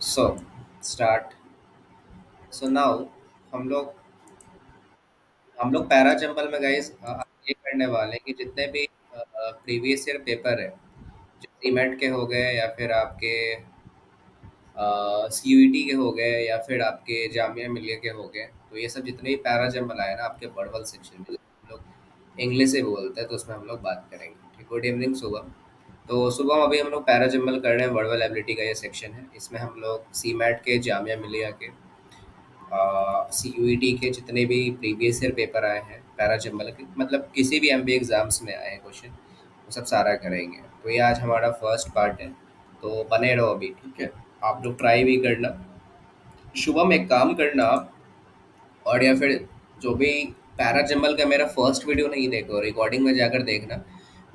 So start. So now हम लोग हम लोग पैरा जंपल में गाइस ये करने वाले हैं कि जितने भी प्रीवियस ईयर पेपर है, जो सीमेट के हो गए या फिर आपके सीयूईटी के हो गए या फिर आपके जामिया मिलिया के हो गए, तो ये सब जितने भी पैरा जंपल आए ना आपके बड़वल सेक्शन में, हम लोग इंग्लिश से बोलते हैं तो उसमें हम लोग बात करेंगे। ठीक, गुड इवनिंग शुभम। तो शुभम, अभी हम लोग पैरा जंपल कर रहे हैं, वर्डवल एबिलिटी का ये सेक्शन है। इसमें हम लोग सीमेट के, जामिया मिलिया के, सीयूईटी के जितने भी प्रीवियस ईयर पेपर आए हैं पैरा जंबल के, मतलब किसी भी एमबीए एग्जाम्स में आए हैं क्वेश्चन, वो सब सारा करेंगे। तो ये आज हमारा फर्स्ट पार्ट है, तो बने रहो अभी। ठीक है, आप लोग ट्राई भी करना। शुभम, एक काम करना आप, और या फिर जो भी पैरा जंबल का मेरा फर्स्ट वीडियो नहीं देखो, रिकॉर्डिंग में जाकर देखना।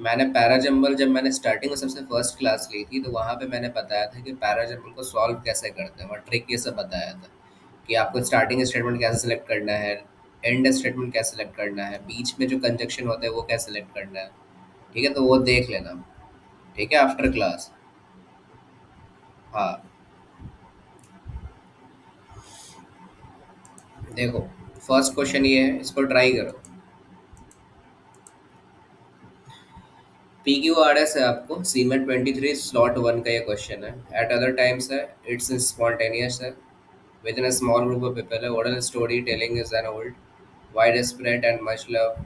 मैंने पैरा जंबल जब मैंने स्टार्टिंग में सबसे फर्स्ट क्लास ली थी, तो वहाँ पे मैंने बताया था कि पैरा जंबल को सॉल्व कैसे करते हैं, और ट्रिक ये सब बताया था कि आपको स्टार्टिंग स्टेटमेंट कैसे सेलेक्ट करना है, एंड स्टेटमेंट कैसे सेलेक्ट करना है, बीच में जो कंजक्शन होता है वो कैसे सेलेक्ट करना है। ठीक है, तो वो देख लेना। ठीक है, आफ्टर क्लास। हाँ, देखो, फर्स्ट क्वेश्चन ये है, इसको ट्राई करो। पी क्यू आर एस है आपको, सीमेट 23 स्लॉट वन का ये क्वेश्चन है। एट अदर टाइम्स है, इट्स स्पॉन्टेनियस है, within a small group of people है, oral story telling is an old wide spread and much love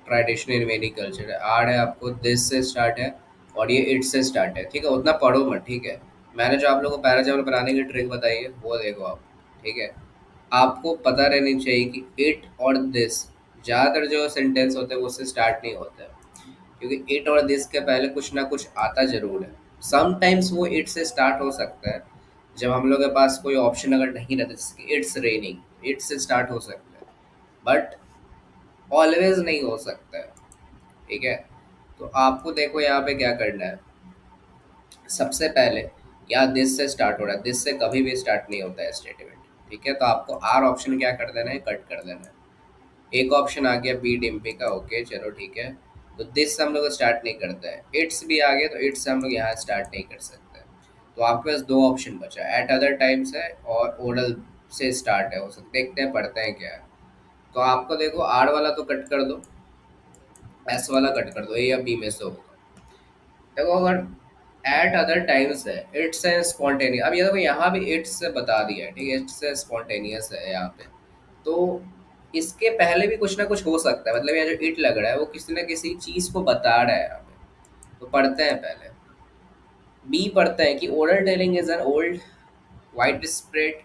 tradition in many culture है। आर है आपको, दिस से स्टार्ट है, और ये इट से स्टार्ट है। ठीक है, उतना पढ़ो मत। ठीक है, मैंने जो आप लोगों को पैराग्राफ बनाने की ट्रिक बताई है वो देखो आप। ठीक है, आपको पता रहनी चाहिए कि इट और दिस, ज़्यादातर जो सेंटेंस होते हैं वो उससे स्टार्ट नहीं होते हैं, क्योंकि इट और दिस के पहले कुछ ना कुछ आता जरूर है। समटाइम्स वो इट से स्टार्ट हो सकता है, जब हम लोग के पास कोई ऑप्शन अगर नहीं रहता, जैसे कि इट्स रेनिंग, इट से स्टार्ट हो सकता है, बट ऑलवेज नहीं हो सकता है। ठीक है, तो आपको देखो यहाँ पे क्या करना है। सबसे पहले यहाँ दिस से स्टार्ट हो रहा है, दिस से कभी भी स्टार्ट नहीं होता है स्टेटमेंट। ठीक है, तो आपको आर ऑप्शन क्या कर देना है, कट कर देना है। एक ऑप्शन आ गया बी डिम्पी का, ओके चलो ठीक है। तो दिस से हम लोग स्टार्ट नहीं करते हैं, इट्स भी आ गया, तो इट्स से हम लोग यहाँ स्टार्ट नहीं कर सकते। तो आपके पास दो ऑप्शन बचा, एट अदर टाइम्स है और ओरल से स्टार्ट है। वो सब देखते हैं, पढ़ते हैं क्या है। तो आपको देखो, आर वाला तो कट कर दो, एस वाला कट कर दो, ए या बी में से होगा। देखो, अगर एट अदर टाइम्स है, इट्स है स्पॉन्टेनियस, अब ये देखो यहाँ भी इट्स से बता दिया है। ठीक है, इट्स से स्पॉन्टेनियस है यहाँ पे, तो इसके पहले भी कुछ ना कुछ हो सकता है। मतलब यहाँ जो इट लग रहा है वो किसी ना किसी चीज को बता रहा है यहाँ पे। तो पढ़ते हैं पहले, बी पढ़ते हैं कि oral telling is an old wide spread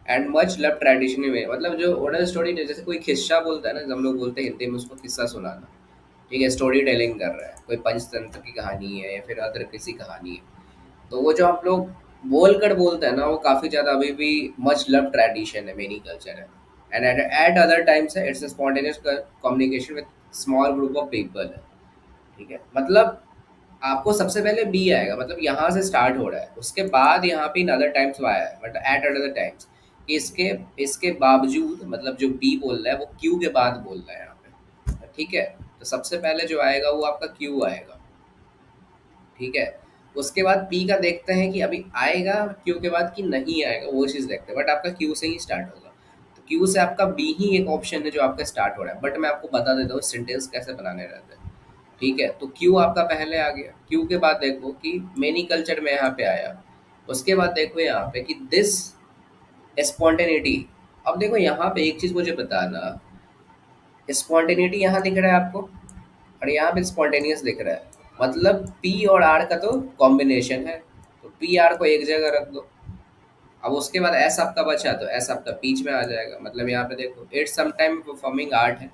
and much love tradition में। मतलब जो ओरल स्टोरी, जैसे कोई किस्सा बोलता है ना, हम लोग बोलते हैं हिंदी में उसको किस्सा सुनाना। ठीक है, स्टोरी टेलिंग कर रहा है, कोई पंचतंत्र की कहानी है या फिर अदर किसी कहानी है, तो वो जो आप लोग बोल कर बोलते हैं ना, वो काफ़ी ज़्यादा अभी भी मच लव ट्रेडिशन है, मेनी कल्चर है। एंड एट अदर टाइम्स है, it's spontaneous communication with small group of people है। ठीक है, मतलब आपको सबसे पहले बी आएगा, मतलब यहाँ से स्टार्ट हो रहा है, उसके बाद यहाँ पे इन अदर टाइम्स आया है, मतलब एट अदर टाइम्स। इसके इसके बावजूद, मतलब जो बी बोल रहा है वो क्यू के बाद बोल रहा है यहाँ पे। ठीक है, तो सबसे पहले जो आएगा वो आपका क्यू आएगा। ठीक है, उसके बाद पी का देखते हैं कि अभी आएगा क्यू के बाद कि नहीं आएगा, वो चीज़ देखते हैं, बट आपका क्यू से ही स्टार्ट होगा। तो क्यू से आपका बी ही एक ऑप्शन है जो आपका स्टार्ट हो रहा है, बट मैं आपको बता देता हूँ सेंटेंस कैसे बनाने रहते हैं। ठीक है, तो क्यू आपका पहले आ गया, क्यू के बाद देखो कि मेनी कल्चर में यहाँ पे आया। उसके बाद देखो यहाँ पे कि दिस स्पॉन्टेनिटी। अब देखो यहाँ पे एक चीज़ मुझे बताना, स्पॉन्टेनिटी यहाँ दिख रहा है आपको, और यहाँ पे स्पॉन्टेनियस दिख रहा है, मतलब पी और आर का तो कॉम्बिनेशन है। तो पी आर को एक जगह रख दो। अब उसके बाद एस आपका बचा, तो एस आपका बीच में आ जाएगा। मतलब यहाँ पे देखो, इट्स समटाइम परफॉर्मिंग आर्ट है।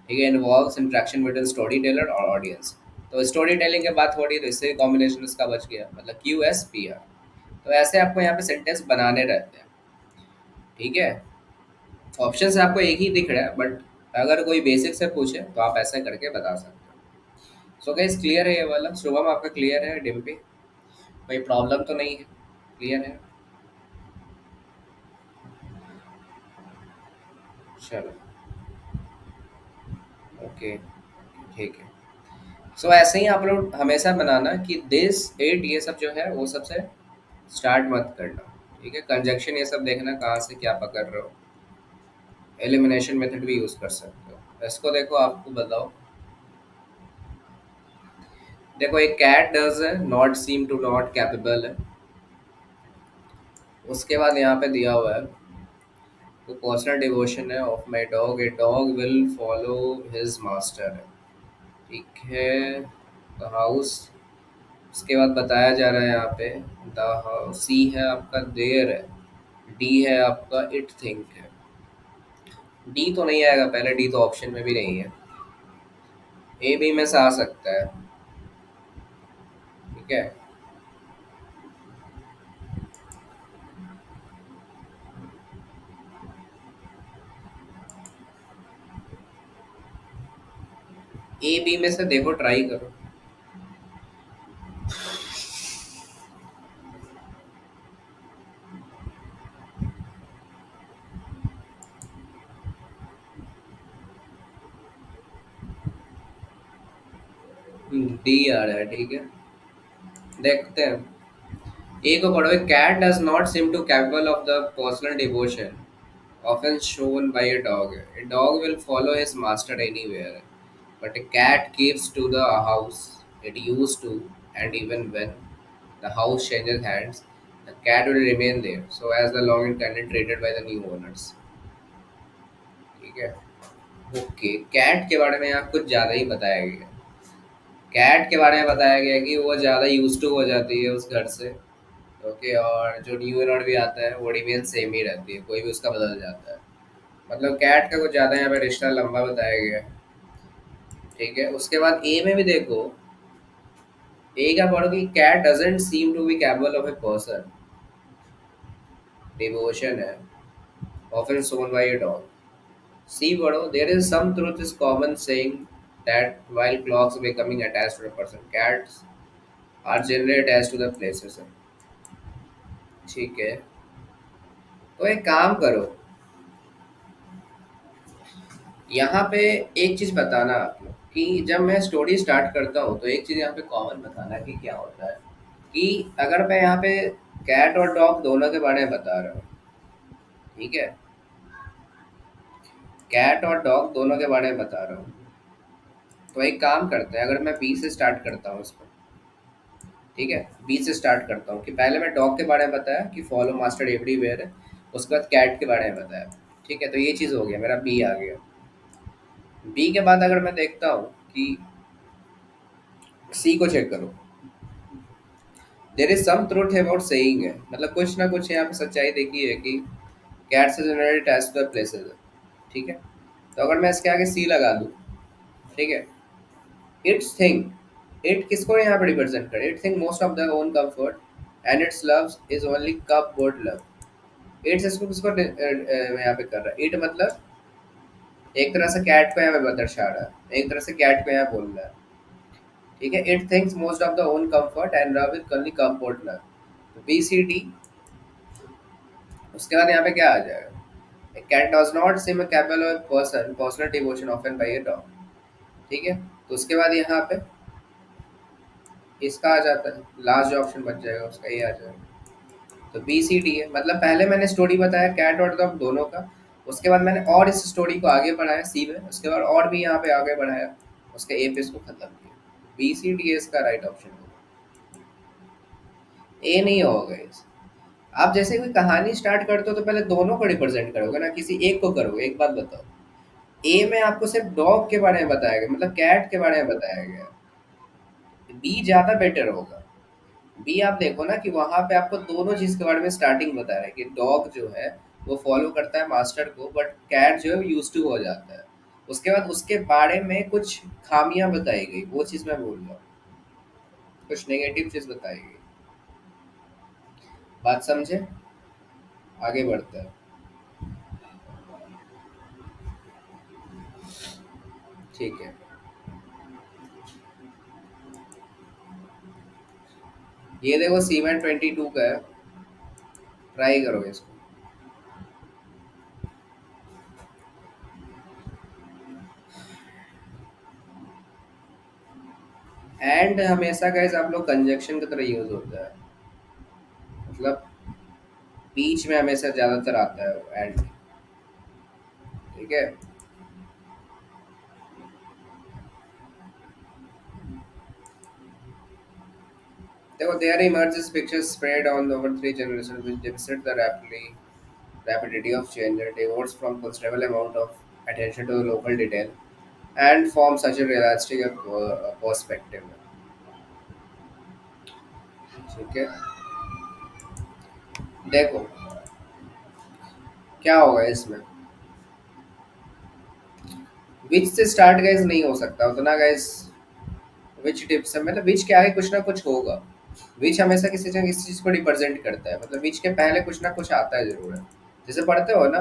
ठीक है, involves interaction between story teller और ऑडियंस। तो स्टोरी टेलिंग की बात हो रही है, तो इससे कॉम्बिनेशन उसका बच गया, मतलब क्यू एस पी आर। तो ऐसे आपको यहाँ पे सेंटेंस बनाने रहते हैं। ठीक है, ऑप्शन से आपको एक ही दिख रहा है, बट अगर कोई बेसिक से पूछे तो आप ऐसे करके बता सकते हो। सो गाइस, क्लियर है ये वाला? शुभम, आपका क्लियर है? डिम्पी, कोई प्रॉब्लम तो नहीं है? क्लियर है? चलो, ओके, ठीक है। सो ऐसे ही आप लोग हमेशा बनाना कि दिस इट ये सब जो है वो सबसे स्टार्ट मत करना। ठीक है, कंजक्शन ये सब देखना कहाँ से क्या पकड़ रहे हो। एलिमिनेशन मेथड भी यूज कर सकते हो। इसको देखो, आपको बताओ। देखो, एक कैट डज है not seem to not capable है। उसके बाद यहाँ पे दिया हुआ है, तो पर्सनल डिवोशन है of my dog, a dog will follow his master है। ठीक है, द हाउस। उसके बाद बताया जा रहा है यहाँ पे, द हाउस। सी है आपका देयर है। डी है आपका इट थिंक है। डी तो नहीं आएगा, पहले डी तो ऑप्शन में भी नहीं है। ए बी में से आ सकता है। ठीक है, ए बी में से देखो, ट्राई करो। डी आ रहा है, ठीक है। देखते हैं। ए को पढ़ो, cat does not seem to capable of the personal devotion often shown by a dog. A dog will follow his master anywhere, but a cat keeps to the house it used to, and even when the house changes hands, the cat will remain there. So as the long intended traded by the new owners. ठीक है। Okay, cat के बारे में यहाँ कुछ ज़्यादा ही बताया गया। कैट के बारे में बताया गया कि वो ज़्यादा यूज टू हो जाती है उस घर से। ओके, और जो न्यू ओनर भी आता है वो रिमेन सेम ही रहती है, कोई भी उसका बदल जाता है। मतलब कैट का कुछ ज़्यादा यहाँ पे रिश्ता लंबा बताया गया है। ठीक है, उसके बाद ए में भी देखो। ए का पढ़ो कि cat doesn't seem to be capable of a person, devotion है often shown by a dog. C पढ़ो, there is some truth is common saying that while clocks becoming attached to a person, cats are generally attached to the places. ठीक है, तो एक काम करो, यहाँ पे एक चीज बताना आप लोग कि जब मैं स्टोरी स्टार्ट करता हूँ तो एक चीज यहाँ पे कॉमन बताना कि क्या होता है, कि अगर मैं यहाँ पे कैट और डॉग दोनों के बारे में बता रहा हूँ। ठीक है, कैट और डॉग दोनों के बारे में बता रहा हूँ, तो एक काम करते हैं, अगर मैं बी से स्टार्ट करता हूँ इसको। ठीक है, बी से स्टार्ट करता हूँ कि पहले मैं डॉग के बारे में बताया कि फॉलो मास्टर एवरीवेयर है। उसके बाद कैट के बारे में बताया। ठीक है, तो ये चीज़ हो गया, मेरा बी आ गया। बी के बाद अगर मैं देखता हूँ कि सी को चेक करो, there is some truth about saying है, मतलब कुछ ना कुछ यहाँ पे सच्चाई देखी है कि cats generally attached to the places है। ठीक है, तो अगर मैं इसके आगे सी लगा दूँ। ठीक है, इट्स थिंग, इट किसको यहाँ पे रिप्रेजेंट करे, it think most of the own comfort and it's loves is only cupboard love. It's इसको किसको यहाँ पे कर रहा है, इट मतलब एक तरह से कैट को यहाँ पे दर्शा रहा है, एक तरह से कैट को यहाँ बोल रहा है। ठीक है, it thinks most of the own comfort and love is only cupboard love. तो बी सी डी। उसके बाद यहाँ पे क्या आ जाएगा, cat does not seem a capable of person personal devotion often by a dog. ठीक है, तो उसके बाद यहाँ पे इसका आ जाता है, लास्ट जो ऑप्शन बच जाएगा उसका ये आ जाएगा। तो बी सी डी है, मतलब पहले मैंने स्टोरी बताया कैट और डॉग दोनों का। उसके बाद मैंने और इस स्टोरी को आगे बढ़ाया सी में, उसके बाद और भी यहाँ पे आगे बढ़ाया, उसके ए पे इसको खत्म किया। बी सी डी इसका राइट ऑप्शन होगा। ए नहीं होगा इस। आप जैसे कोई कहानी स्टार्ट करते हो तो पहले दोनों को रिप्रेजेंट करोगे ना, किसी एक को करोगे। एक बात बताओ, ए में आपको सिर्फ डॉग के बारे में बताया गया, मतलब कैट के बारे में बताया गया। बी ज्यादा बेटर होगा। बी आप देखो ना कि वहां पे आपको दोनों चीज के बारे में स्टार्टिंग बता रहा है कि डॉग जो है वो फॉलो करता है मास्टर को, बट कैट जो है यूज टू हो जाता है। उसके बाद उसके बारे में कुछ खामियां बताई गई, वो चीज मैं बोल रहा हूँ, कुछ नेगेटिव चीज बताई गई। बात समझे, आगे बढ़ता है। ठीक है, ये देखो सीमेंट 22 का है, ट्राई करो इसको। एंड हमेशा गाइस आप लोग कंजक्शन की तरह यूज होता है, मतलब बीच में हमेशा ज्यादातर आता है एंड। ठीक है। देखो, there emerges pictures spread on over three generations which demonstrate the rapidity of change and devotes from considerable amount of attention to the local detail and form such a realistic perspective। ठीक है। देखो क्या होगा इसमें, विच से start guys नहीं हो सकता उतना गाइस। विच टिप्स से मतलब विच के आगे कुछ ना कुछ होगा। विच हमेशा किसी न किसी चीज को रिप्रेजेंट करता है, मतलब विच के पहले कुछ ना कुछ आता है जरूर है। जैसे पढ़ते हो ना,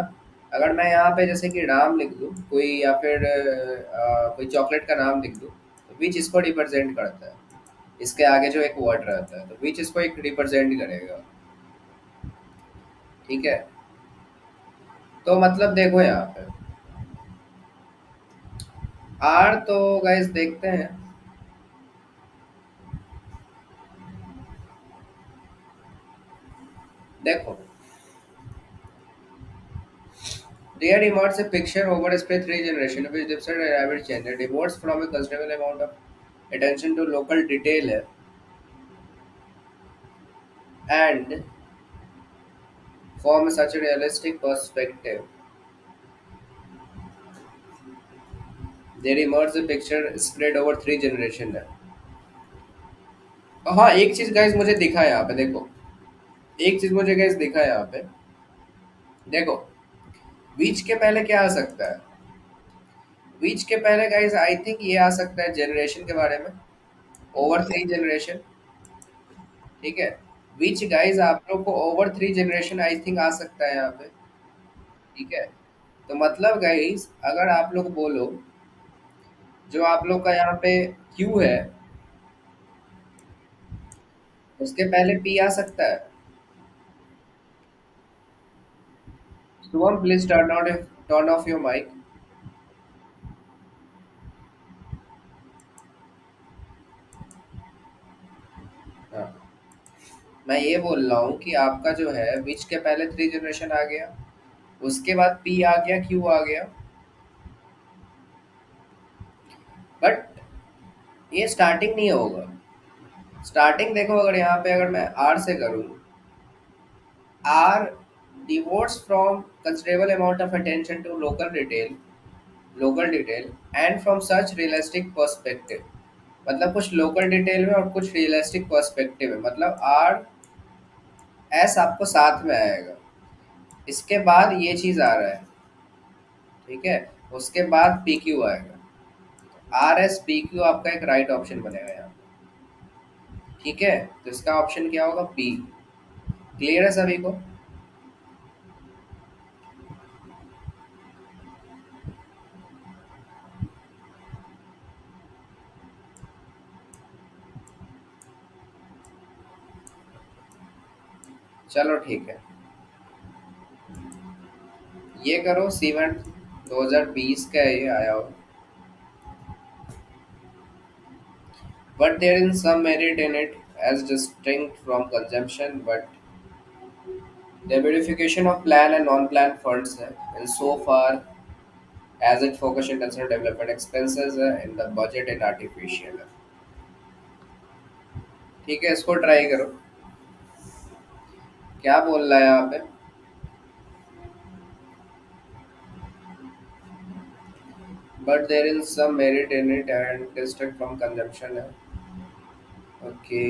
अगर मैं यहाँ पे जैसे कि नाम लिख दूँ कोई या फिर कोई चॉकलेट का नाम लिख दूँ, तो विच इसको रिप्रेजेंट करता है। इसके आगे जो एक वर्ड रहता है तो विच इसको एक रिप्रेजेंट करेगा। ठीक है। तो मतलब देखो यहाँ पे आर तो गाइस देखते हैं। देखो, there emerges a picture over a spread three generation which demonstrates a rapid change. It devotes from a considerable amount of attention to local detail है, and form such a realistic perspective. There emerges a picture spread over three generation है। हाँ, एक चीज guys मुझे दिखा है यहाँ पे, देखो एक चीज मुझे गाइस दिखा है यहाँ पे। देखो, बीच के पहले क्या आ सकता है, बीच के पहले गाइस आई थिंक ये आ सकता है जनरेशन के बारे में, ओवर थ्री जनरेशन। ठीक है। बीच गाइस आप लोग को over three generation I think आ सकता है यहाँ पे। ठीक है। तो मतलब गाइस अगर आप लोग बोलो, जो आप लोग का यहाँ पे क्यू है उसके पहले पी आ सकता है। Shubham please turn off your mic. हाँ, मैं ये बोल रहा हूँ कि आपका जो है विच के पहले थ्री जनरेशन आ गया, उसके बाद पी आ गया, क्यू आ गया, बट ये स्टार्टिंग नहीं होगा। स्टार्टिंग देखो, अगर यहाँ पे अगर मैं आर से करूँ, are devotes from considerable amount of attention to local detail and from such realistic perspective। मतलब कुछ लोकल डिटेल में और कुछ रियलिस्टिक पर्सपेक्टिव है, मतलब आर एस आपको साथ में आएगा। इसके बाद ये चीज आ रहा है। ठीक है। उसके बाद पी क्यू आएगा। आर एस पी क्यू आपका एक राइट ऑप्शन बनेगा यहाँ। ठीक है। तो इसका ऑप्शन क्या होगा, बी। क्लियर है सभी को। चलो ठीक है, ये करो सीमेंट 2020 का ये आया हो। But there is some merit in it as distinct from consumption, but the verification of plan and non-plan funds in so far as it focuses on consumer development expenses in the budget and artificial। ठीक है, इसको try करो। क्या बोल रहा है यहाँ पे, but there is some merit in it and distinct from consumption है। ओके।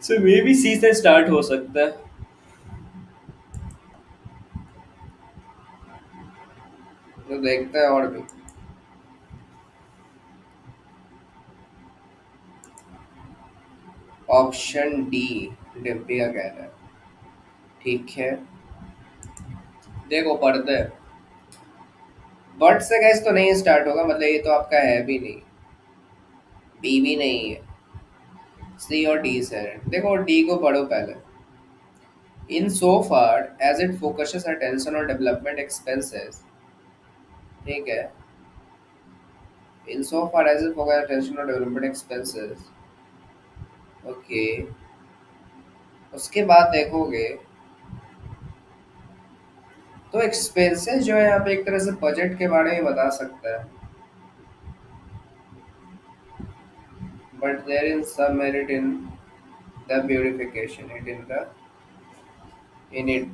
सो मे बी सी से स्टार्ट हो सकता है। तो देखते हैं और भी। ऑप्शन डी डिम्पी का कहना है। ठीक है। देखो पढ़ते हैं। बट से गैस तो नहीं स्टार्ट होगा, मतलब ये तो आपका है भी नहीं, बी भी नहीं है, सी और डी से है। देखो डी को पढ़ो पहले। In so far as it focuses attention और डेवलपमेंट एक्सपेंसेस। ठीक है। In so far as it focus attention और डेवलपमेंट एक्सपेंसेस। ओके, उसके बाद देखोगे तो एक्सपेंसेस जो है यहाँ पे एक तरह से बजट के बारे में बता सकता है, but there is some merit in the beautification it in the in it.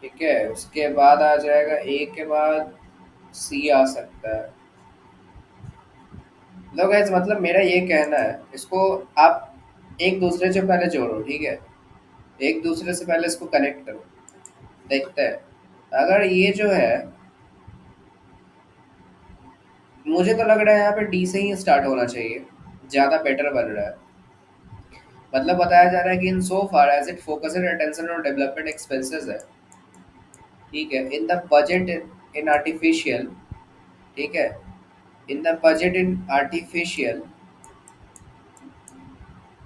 ठीक है, उसके बाद आ जाएगा ए के बाद सी आ सकता है। लो गाइस, मतलब मेरा ये कहना है, इसको आप एक दूसरे से पहले जोड़ो, ठीक है, एक दूसरे से पहले इसको कनेक्ट करो, देखते हैं। अगर ये जो है, मुझे तो लग रहा है यहाँ पे डी से ही स्टार्ट होना चाहिए, ज़्यादा बेटर बन रहा है। मतलब बताया जा रहा है कि in so far as it focused attention और डेवलपमेंट एक्सपेंसेस है, ठीक है, in the budget in artificial, ठीक है, in the budget in artificial,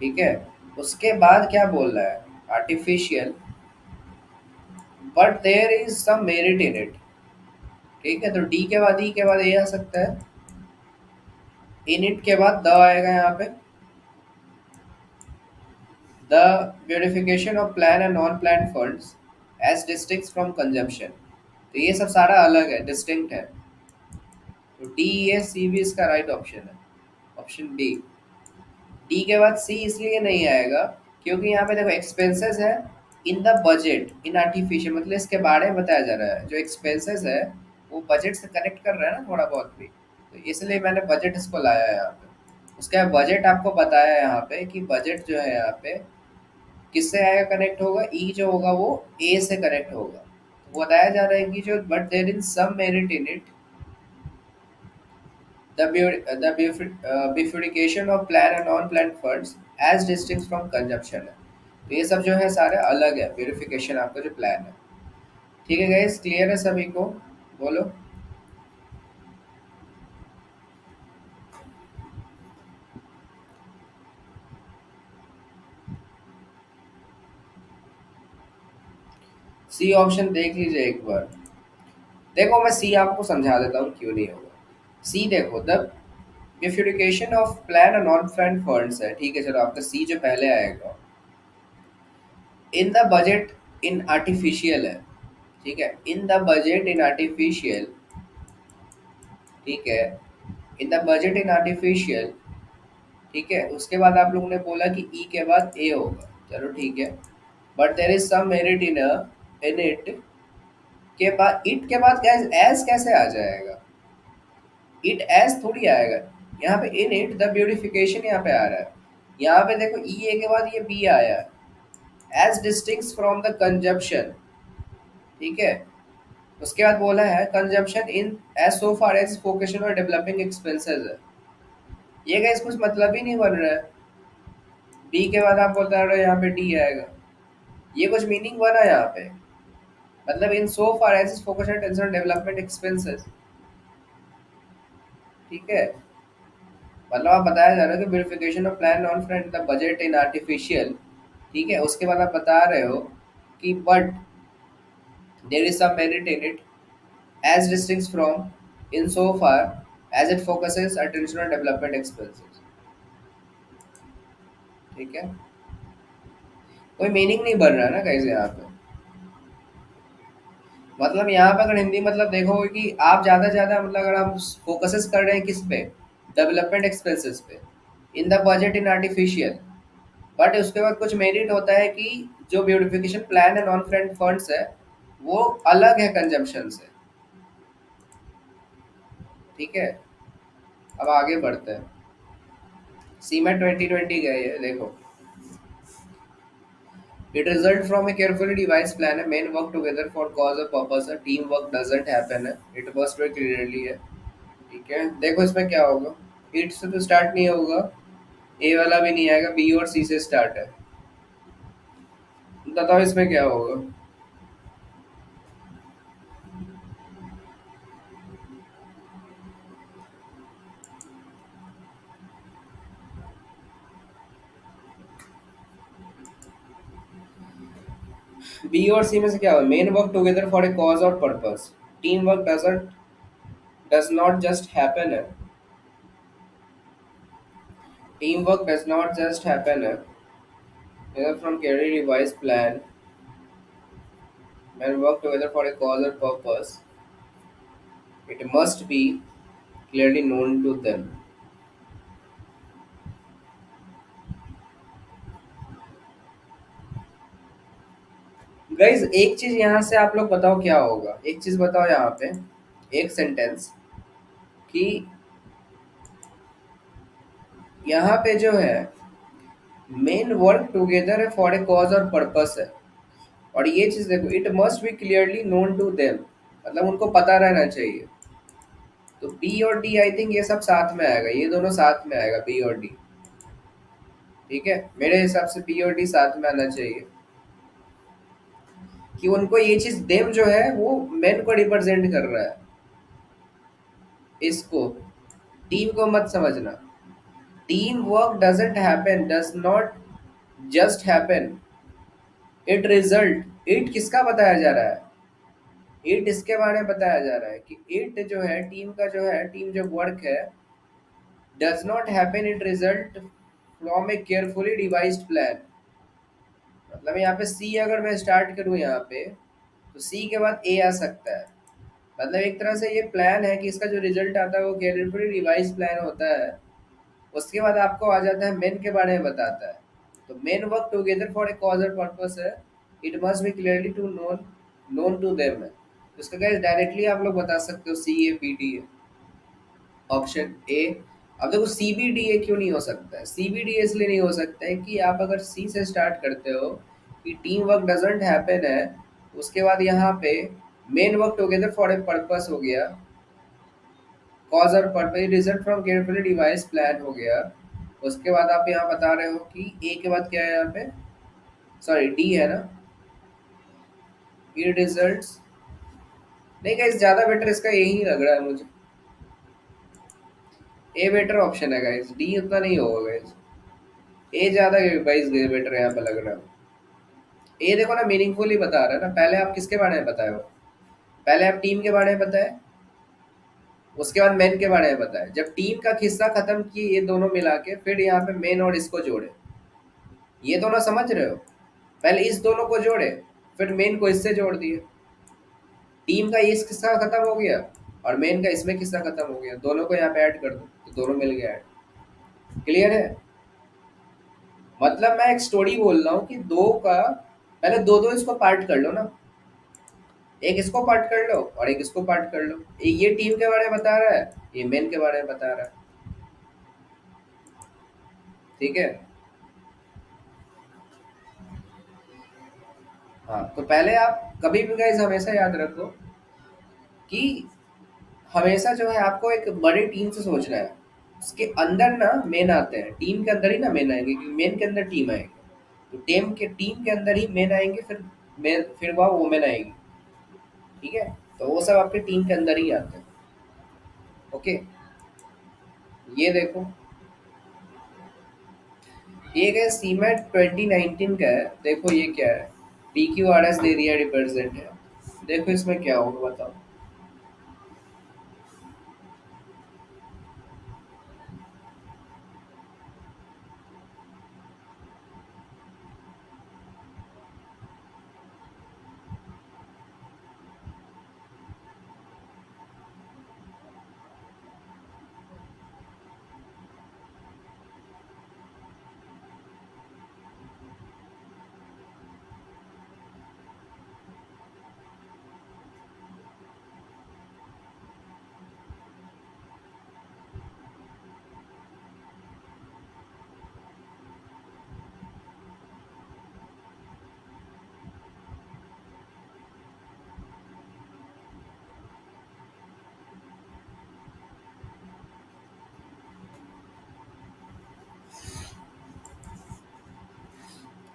ठीक है। उसके बाद क्या बोल रहा है, artificial, but there is some merit in it, ठीक है। तो डी के बाद ई के बाद ए आ सकता है, इन इट के बाद द आएगा यहाँ पे, the beautification of plan and non plan funds as distinct from consumption. तो ये सब सारा अलग है, डिस्टिंक्ट है। तो डी ए सी भी इसका राइट ऑप्शन है, ऑप्शन बी। डी के बाद सी इसलिए नहीं आएगा क्योंकि यहाँ पे देखो एक्सपेंसेस है in the budget in artificial, मतलब इसके बारे में बताया जा रहा है, जो एक्सपेंसेस है वो बजट से कनेक्ट कर रहा है ना थोड़ा बहुत भी, तो इसलिए मैंने बजट इसको लाया है यहाँ पे। उसका बजट आपको बताया है यहाँ पे कि बजट जो है यहाँ पे किससे आएगा, कनेक्ट होगा, ई जो होगा वो ए से कनेक्ट होगा। तो बताया जा रहा है कि जो but there in some merit in it the bifurcation of planned and non-planned funds as distinct from consumption है। तो ये सब जो है सारे अलग है, प्यूरिफिकेशन आपका जो प्लान है। ठीक है गाइस, क्लियर है सभी को? बोलो। सी ऑप्शन देख लीजिए एक बार। देखो मैं सी आपको समझा देता हूँ क्यों नहीं होगा। सी देखो, द बिफ्यूरिकेशन ऑफ प्लान और नॉन प्लान फंड्स है, ठीक है, चलो आपका सी जो पहले आएगा, इन द बजट इन आर्टिफिशियल है, ठीक है, in the budget in artificial, ठीक है, in the budget in artificial, ठीक है। उसके बाद आप लोगों ने बोला कि ई के बाद ए होगा, चलो ठीक है, but there is some merit in it के बाद, इट के बाद एज कैसे आ जाएगा, इट एज थोड़ी आएगा। यहाँ पे इन इट द ब्यूटिफिकेशन यहाँ पे आ रहा है, यहाँ पे देखो ई ए के बाद ये बी आया, as distinct from the consumption, ठीक है। उसके बाद बोला है consumption in as so far as vocation और डेवलपिंग एक्सपेंसेस है। ये गाइस कुछ मतलब ही नहीं बन रहा है। डी के बाद आप बता रहे हो यहाँ पे डी आएगा, ये कुछ मीनिंग बना यहाँ पे, मतलब in so far as is focus and tension development expenses, ठीक है। मतलब आप बताया जा रहा है कि verification of plan on front the budget in artificial, ठीक है। उसके बाद आप बता रहे हो कि but there is some merit in it as distinct from in so far as it focuses attention on development expenses, ठीक है। कोई मीनिंग नहीं बन रहा है ना कैसे यहाँ पे। मतलब यहाँ पे अगर हिंदी मतलब देखोगे कि आप ज़्यादा से ज़्यादा, मतलब अगर आप फोकसेस कर रहे हैं किस पे, डेवलपमेंट एक्सपेंसेस पे, इन the budget in artificial, but उसके बाद कुछ मेरिट होता है कि जो ब्यूटिफिकेशन प्लान है नॉन फ्रेंड फंड्स है वो अलग है कंजम्पशन से, ठीक है। अब आगे बढ़ते हैं, सी में 2020 गए है देखो, it result from a carefully devised plan, a men work together for cause or purpose, a teamwork doesn't happen है, it must be clearly है, ठीक है। देखो इसमें क्या होगा, इट से तो स्टार्ट नहीं होगा, ए वाला भी नहीं आएगा, बी और सी से स्टार्ट है। बताओ इसमें क्या होगा। बी और सी में से क्या होगा, men work together for a cause और purpose, team work doesn't does not just happen है, team work does not just happen है, from carry revised plan and work together for a cause or purpose, it must be clearly known to them. Guys एक चीज यहाँ से आप लोग बताओ क्या होगा, एक चीज बताओ यहाँ पे, एक सेंटेंस कि यहाँ पे जो है मेन वर्क टुगेदर है फॉर ए कॉज और पर्पस है, और ये चीज देखो it must be clearly known to them, मतलब उनको पता रहना चाहिए। तो बी और डी आई थिंक ये सब साथ में आएगा, ये दोनों साथ में आएगा बी और डी। ठीक है, मेरे हिसाब से बी और डी साथ में आना चाहिए कि उनको ये चीज देम जो है वो मेन को रिप्रेजेंट कर रहा है। इसको टीम को मत समझना, team work doesn't happen, does not just happen, it result. It किसका बताया जा रहा है, इट इसके बारे में बताया जा रहा है कि इट जो है टीम का जो है, टीम जो वर्क है, does not happen, it result from A carefully devised plan. मतलब यहाँ पे सी अगर मैं स्टार्ट करूँ यहाँ पे, तो सी के बाद ए आ सकता है। मतलब एक तरह से ये प्लान है कि इसका जो रिजल्ट आता है वो केयरफुली रिवाइज प्लान होता है। उसके बाद आपको आ जाता है मेन के बारे में बताता है। तो men work together for a cause और पर्पस है, it must be clearly to known to them है। उसका गाइस डायरेक्टली आप लोग बता सकते हो सी ए पी डी है, ऑप्शन ए। अब देखो सी बी डी ए क्यों नहीं हो सकता है, सी बी डी इसलिए नहीं हो सकता है कि आप अगर सी से स्टार्ट करते हो कि टीम वर्क डजंट हैपन है, उसके बाद यहाँ पे main work together for a purpose हो गया, कॉज और purpose result from carefully device plan हो गया। उसके बाद आप यहाँ बता रहे हो कि ए के बाद क्या है यहाँ पे, सॉरी डी है ना, ये रिजल्ट्स। नहीं गाइस ज्यादा बेटर इसका यही लग रहा है मुझे, ए बेटर ऑप्शन है गाइस, डी उतना नहीं होगा गाइस, ए ज्यादा गाइस बेटर यहाँ पे लग रहा है। ए देखो ना मीनिंगफुली बता रहा है ना, पहले आप किसके बारे में बताए हो, पहले आप टीम के बारे में बताए, उसके बाद मेन के बारे में बताए। जब टीम का किस्सा खत्म किए ये दोनों मिला के, फिर यहाँ पे मेन और इसको जोड़े, ये दोनों समझ रहे हो, पहले इस दोनों को जोड़े फिर मेन को इससे जोड़ दिए। टीम का ये किस्सा खत्म हो गया और मेन का इसमें किस्सा खत्म हो गया, दोनों को यहाँ पे ऐड कर दो तो दोनों मिल गया ऐड। क्लियर है, मतलब मैं एक स्टोरी बोल रहा हूँ कि दो का, पहले दो दो इसको पार्ट कर लो ना, एक इसको पार्ट कर लो और एक इसको पार्ट कर लो। ये टीम के बारे में बता रहा है, ये मेन के बारे में बता रहा है। ठीक है, हाँ तो पहले आप कभी भी गाइस हमेशा याद रखो कि हमेशा जो है आपको एक बड़ी टीम से सोचना है, उसके अंदर ना मेन आते हैं, टीम के अंदर ही ना मेन आएंगे, क्योंकि मेन के अंदर टीम आएगी, तो टीम के अंदर ही मेन आएंगे, फिर मेन, फिर वह वोमेन आएगी। ठीक है, तो वो सब आपके टीम के अंदर ही आते हैं। ओके, ये देखो, ये है सीमेट 2019 का है, देखो ये क्या है, पी क्यू आर एस दे दिया रिप्रेजेंट है, देखो इसमें क्या होगा बताओ।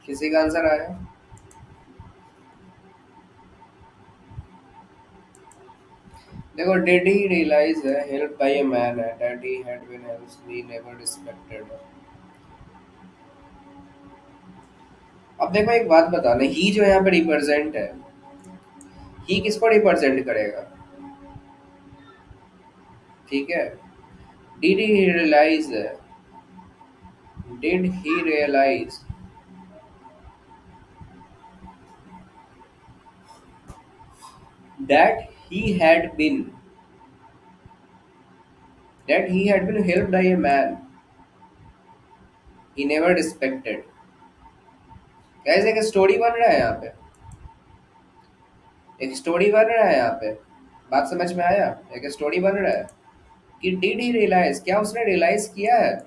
किसी का आंसर आया, देखो डिड ही रियलाइज है हेल्प बाय ए मैन है that he had been helpfully never respected. अब देखो एक बात बताना, ही जो यहाँ पे रिप्रेजेंट है, ही किसको रिप्रेजेंट करेगा, ठीक है। Did he realize, did he realize that he had been that he had been helped by a man he never respected। कैसे एक स्टोरी बन रहा है यहाँ पे, एक स्टोरी बन रहा है यहाँ पे। बात समझ में आया? एक स्टोरी बन रहा है कि डिड ही रियलाइज, क्या उसने रियलाइज किया है।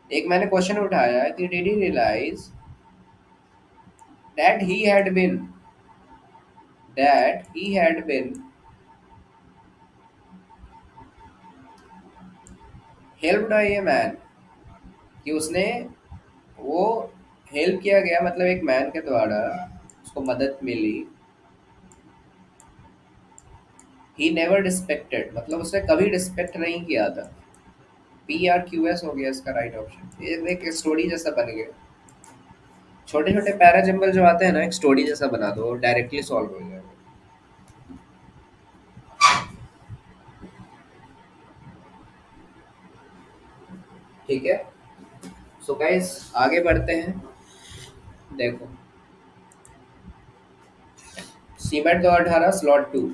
एक मैंने क्वेश्चन उठाया है कि did he realize that he had been, that he had been helped by a man, कि उसने वो हेल्प किया गया, मतलब एक मैन के द्वारा उसको मदद मिली। ही नेवर रिस्पेक्टेड, मतलब उसने कभी रिस्पेक्ट नहीं किया था। पी आर क्यू एस हो गया इसका राइट ऑप्शन। ये एक स्टोरी जैसा बन गया। छोटे छोटे पैरा जंबल जो आते हैं ना, एक स्टोरी जैसा बना दो, डायरेक्टली सॉल्व हो जाएगा। ठीक है। सो गाइस आगे बढ़ते हैं। देखो, सीमेंट 2018 स्लॉट 2।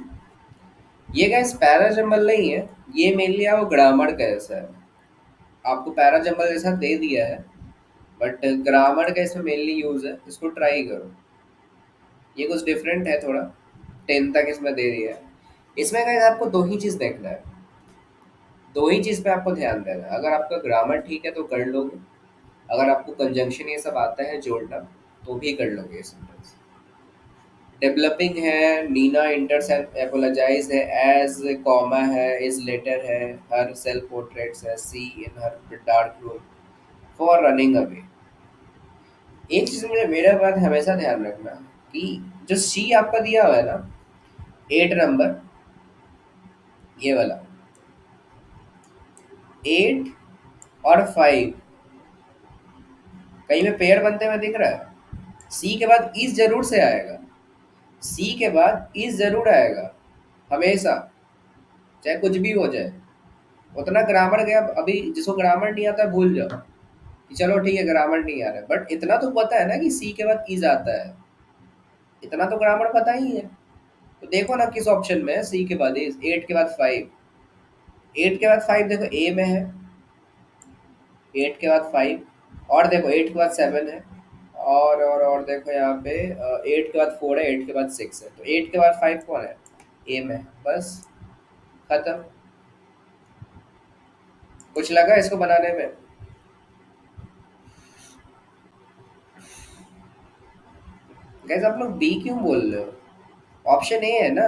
ये गाइस पैरा जंबल नहीं है, ये मेनली वो ग्रामर का ऐसा है। आपको पैरा जंबल जैसा दे दिया है, बट ग्रामर का इसमें मेनली यूज है, इसको ट्राई करो। ये कुछ डिफरेंट है थोड़ा। 10 तक इसमें दे दिया है। इसमें गाइस आपको दो ही चीज देखना है, दो ही चीज पे आपको ध्यान देना है। अगर आपका ग्रामर ठीक है तो कर लोगे, अगर आपको कंजंक्शन ये सब आता है जोड़ना, तो भी कर लोगे ये सेंटेंस। डेवलपिंग है, नीना इंटर्स एपोलोजाइज है, एज कॉमा है, इज लेटर है, हर सेल्फ पोर्ट्रेट्स है, see in her dark room, for running away. एक चीज मुझे मेरा बात हमेशा ध्यान रखना कि जो सी आपका दिया हुआ है ना, 8 नंबर, ये वाला 8 और 5 कहीं में पेयर बनते हुए दिख रहा है। सी के बाद इज जरूर से आएगा, सी के बाद इज जरूर आएगा हमेशा, चाहे कुछ भी हो जाए। उतना ग्रामर गया, अभी जिसको ग्रामर नहीं आता है भूल जाओ कि चलो ठीक है ग्रामर नहीं आ रहा है, बट इतना तो पता है ना कि सी के बाद इज आता है, इतना तो ग्रामर पता ही है। तो देखो ना किस ऑप्शन में है सी के बाद इज, 8 के बाद 5, 8 के बाद 5 देखो ए में है, 8 के बाद 5, और देखो 8 के बाद 7 है, और देखो यहाँ पे 8 के बाद 4 है, 8 के बाद 6 है, तो 8 के बाद 5 कौन है, ए में है। बस खत्म। कुछ लगा इसको बनाने में? गैस आप लोग बी क्यों बोल रहे हो? ऑप्शन ए है ना।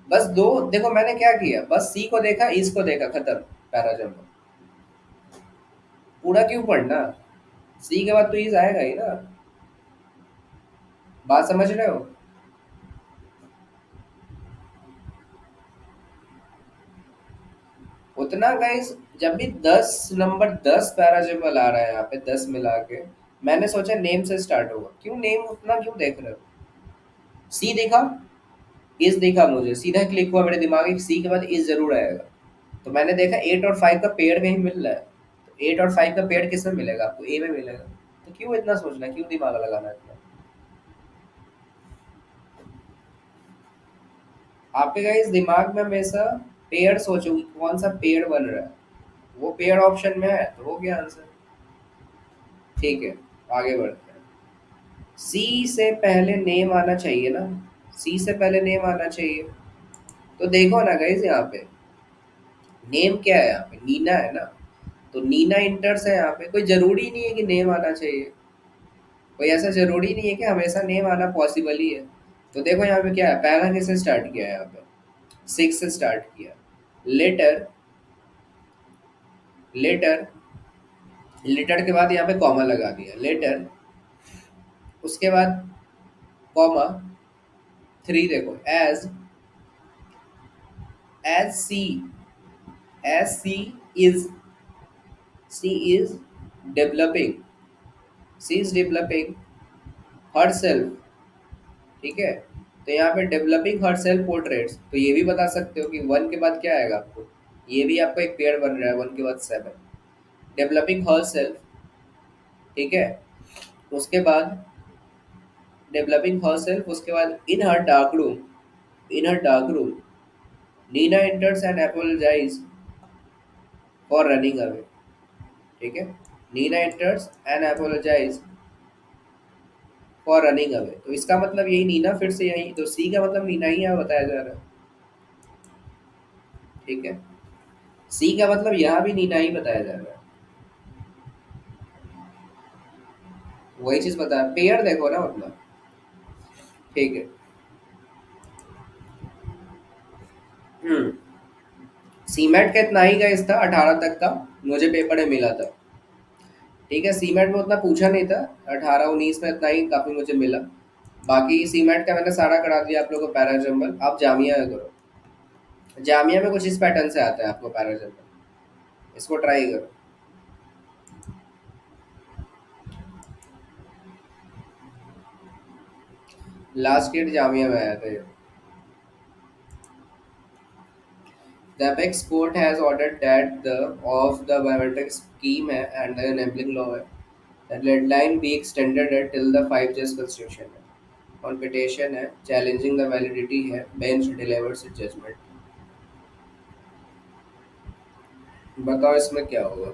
बस दो देखो, मैंने क्या किया, बस सी को देखा, इस को देखा, खत्म। पैराजम पूरा क्यों पढ़ना, सी के बाद तो इज आएगा ही ना। बात समझ रहे हो? उतना गाइस, जब भी 10 नंबर 10 पैराजम्बल आ रहा है यहाँ पे 10 मिला के, मैंने सोचा नेम से स्टार्ट होगा। क्यों नेम उतना क्यों देख रहे हो? सी देखा, इज देखा, मुझे सीधा क्लिक हुआ मेरे दिमाग में सी के बाद इज जरूर आएगा। तो मैंने देखा 8 और 5 का पेड़ कहीं मिल रहा है, तो 8 और 5 का पेड़ किस में मिलेगा? आपको ए में मिलेगा। तो क्यों इतना सोचना, क्यों दिमाग लगाना इतना? आपके गाइस दिमाग में हमेशा पेड़ सोचो कि कौन सा पेड़ बन रहा है, वो पेड़ ऑप्शन में है तो हो गया आंसर। ठीक है, आगे बढ़ते हैं। सी से पहले नेम आना चाहिए ना, सी से पहले नेम आना चाहिए। तो देखो ना गाइस यहाँ पे नेम क्या है, यहाँ पे नीना है ना, तो नीना इंटर्स है यहाँ पे। कोई जरूरी नहीं है कि नेम आना चाहिए, कोई ऐसा जरूरी नहीं है कि हमेशा नेम आना पॉसिबल ही है। तो देखो यहाँ पे क्या है, पहला किससे स्टार्ट किया है, यहाँ पे 6 से स्टार्ट किया। लेटर, लेटर, लेटर के बाद यहाँ पे कॉमा लगा दिया, लेटर, उसके बाद कॉमा 3, देखो as C, as is C is developing, C is developing herself. ठीक है, तो यहाँ पे डेवलपिंग हर सेल्फ पोर्ट्रेट्स, तो ये भी बता सकते हो कि वन के बाद क्या आएगा आपको। ये भी आपका एक पेयर बन रहा है, वन के बाद सेवन। डेवलपिंग हर सेल्फ, ठीक है। उसके बाद डेवलपिंग हर सेल्फ, उसके बाद in her dark room, in her dark room Nina enters and apologise for running away, ठीक है। Nina enters and apologise for running away, तो इसका मतलब यही नीना फिर से यही, तो सी का मतलब नीना ही यहाँ बताया जा रहा है, ठीक है। सी का मतलब यहाँ भी नीना ही बताया जा रहा है, वही चीज बता, पेयर देखो ना मतलब, ठीक है। हम्म। सीमेट का इतना ही गाइस था, 18 तक का मुझे पेपर में मिला था, ठीक है। सीमेट में उतना पूछा नहीं था, 18 19 में इतना ही काफी मुझे मिला। बाकी सीमेट का मैंने सारा करा दिया आप लोगों को पैराजम्बल, आप जामिया में करो। जामिया में कुछ इस पैटर्न से आता है आपको पैराजम्बल, इसको ट्राई करो। लास्ट ईयर जामिया में आया था ये। The apex court has ordered that the of the biometric scheme है and the enabling law है, that deadline be extended है till the 5 जज constitution है, on petition है, challenging the validity है, bench delivers its judgment। बताओ इसमें क्या होगा।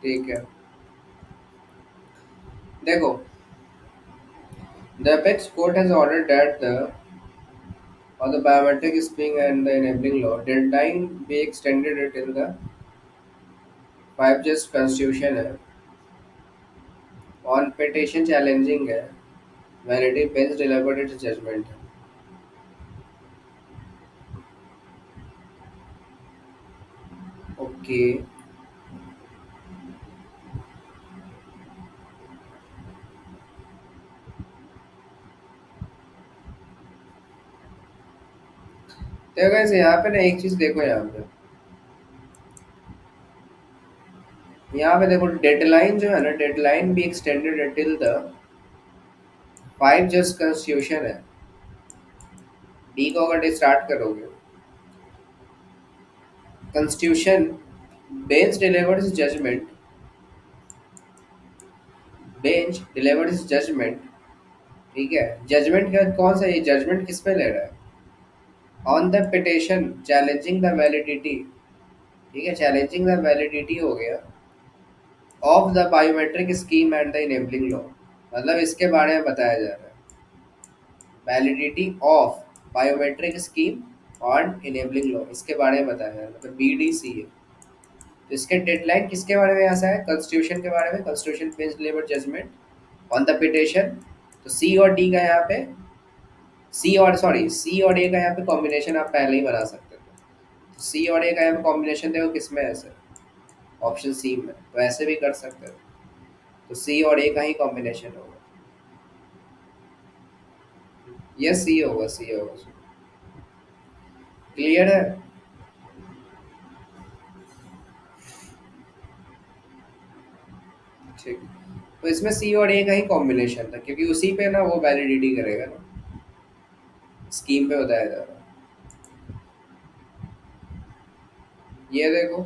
ठीक है, देखो, the apex court has ordered that the on the biometric scheme and the enabling law deadline be extended till the 5 जज constitution है, on petition challenging है, validity bench delivered its judgment है। ओके, तो guys यहाँ पे ना एक चीज देखो, यहाँ पे देखो डेडलाइन जो है ना, डेडलाइन भी एक्सटेंडेड टिल द 5 जज कॉन्स्टिट्यूशन है। डी को अगर स्टार्ट करोगे, constitution, bench delivers judgment, bench delivers judgment, ठीक है। जजमेंट का कौन सा, ये जजमेंट किस पे ले रहा है, on the petition challenging the validity, ठीक है, चैलेंजिंग द वैलिडिटी हो गया, of the biometric scheme and the enabling law, मतलब इसके बारे में बताया जा रहा है, वैलिडिटी ऑफ बायोमेट्रिक स्कीम और इनेबलिंग लॉ, इसके बारे में बताया जा रहा है, मतलब BDC है। तो इसके डेडलाइन किसके बारे में ऐसा है, कॉन्स्टिट्यूशन के बारे में, constitution bench deliver judgment on the petition. तो सी और डी का यहाँ पे, सी और ए का यहाँ पे कॉम्बिनेशन आप पहले ही बना सकते थे। सी और ए का यहाँ पे कॉम्बिनेशन देखो किसमें है सर, ऑप्शन सी में, तो ऐसे भी कर सकते हो। तो सी और ए का ही कॉम्बिनेशन होगा, ये सी होगा, सी होगा। क्लियर है। ठीक, तो इसमें सी और ए का ही कॉम्बिनेशन था, क्योंकि उसी पे ना वो वैलिडिटी करेगा ना, स्कीम पे बताया जा रहा है। ये देखो,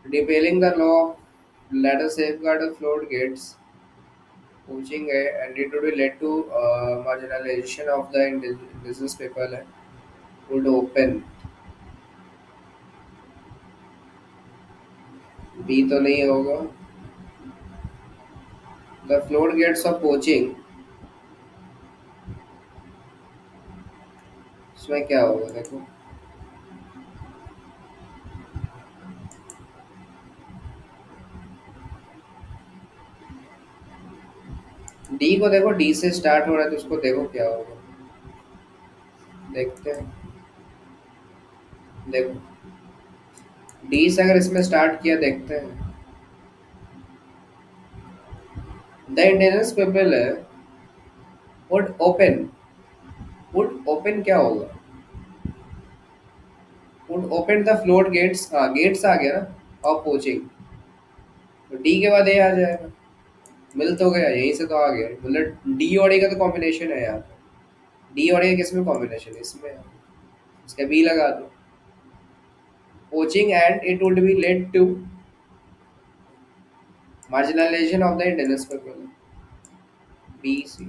repealing the law of ladder safeguard of flood gates, poaching and it would lead to marginalization of the indigenous people would open। B तो नहीं होगा, the floor gates of poaching, इसमें क्या होगा देखो, डी को देखो, डी से स्टार्ट हो रहा है तो उसको देखो क्या होगा। देखते हैं। देखो, डी से अगर इसमें स्टार्ट किया, देखते हैं। The indigenous people would open. Would open क्या होगा? Would open the floor gates, हाँ गेट्स आ गया ना, ऑफ कोचिंग। तो डी के बाद ए आ जाएगा। मिल तो गया, यहीं से तो आ गया, मतलब डी और ए का तो कॉम्बिनेशन है यहाँ पे। डी और ए किस में कॉम्बिनेशन है? इसमें है। इसका बी लगा दो। Coaching and it would be led to marginalization of the indigenous people. B C.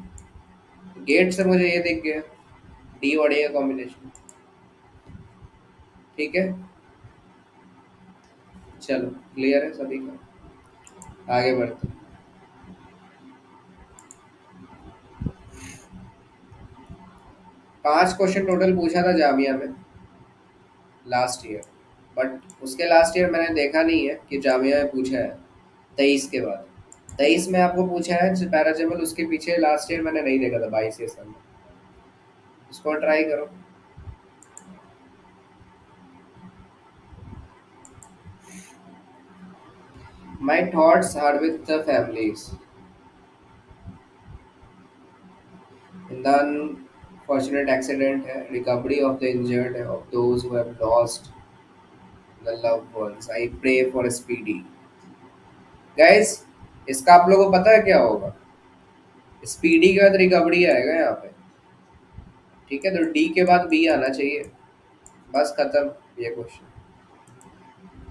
Gate से मुझे ये दिख गया, डी और ए का कॉम्बिनेशन। ठीक है, चलो क्लियर है सभी का। आगे बढ़ते हैं। 5 क्वेश्चन टोटल पूछा था जामिया में लास्ट ईयर, बट उसके लास्ट ईयर मैंने देखा नहीं है कि जामिया में पूछा है। 23 के बाद, 23 में आपको पूछा है पैराजेबल, उसके पीछे लास्ट ईयर मैंने नहीं देखा था 22 के सामने। इसको ट्राई करो। My thoughts are with the families in the unfortunate accident है, रिकवरी ऑफ द इंजर्ड है, of those who have lost the loved ones, I pray for speedy. Guys, इसका आप लोगों को पता है क्या होगा? स्पीडी के बाद रिकवरी आएगा यहाँ पे। ठीक है, तो डी के बाद बी आना चाहिए। बस खत्म ये क्वेश्चन।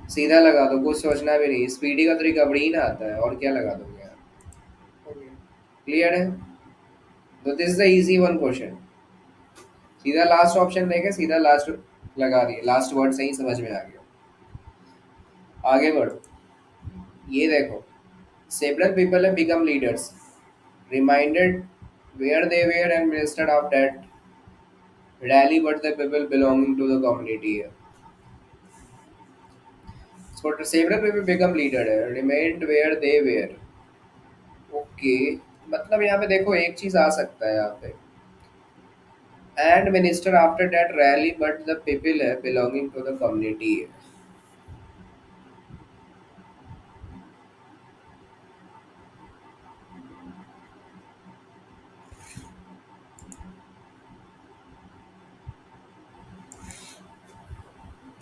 सीधा लगा दो, कुछ सोचना भी नहीं, स्पीडी का तो रिकवरी ही ना आता है, और क्या लगा दोगे यार। क्लियर है? तो this is the easy one question. सीधा लास्ट ऑप्शन देके सीधा लास्ट लगा दिए, लास्ट वर्ड से ही समझ में आ गया। आगे बढ़ो। ये देखो, several people have become leaders, reminded where they were and ministered of that rally, but the people belonging to the community है। So several people become leader है, remained where they were। Okay, मतलब यहाँ पे देखो एक चीज आ सकता है यहाँ पे, and minister after that rally but the people है belonging to the community है।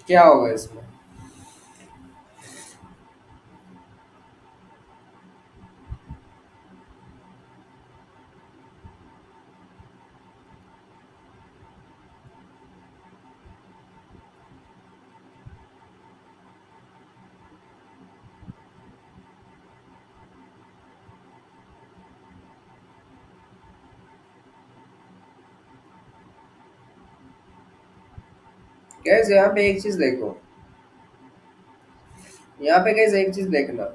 क्या होगा इसमें? गैस यहाँ पे एक चीज देखो, यहाँ पे गैस एक चीज देखना।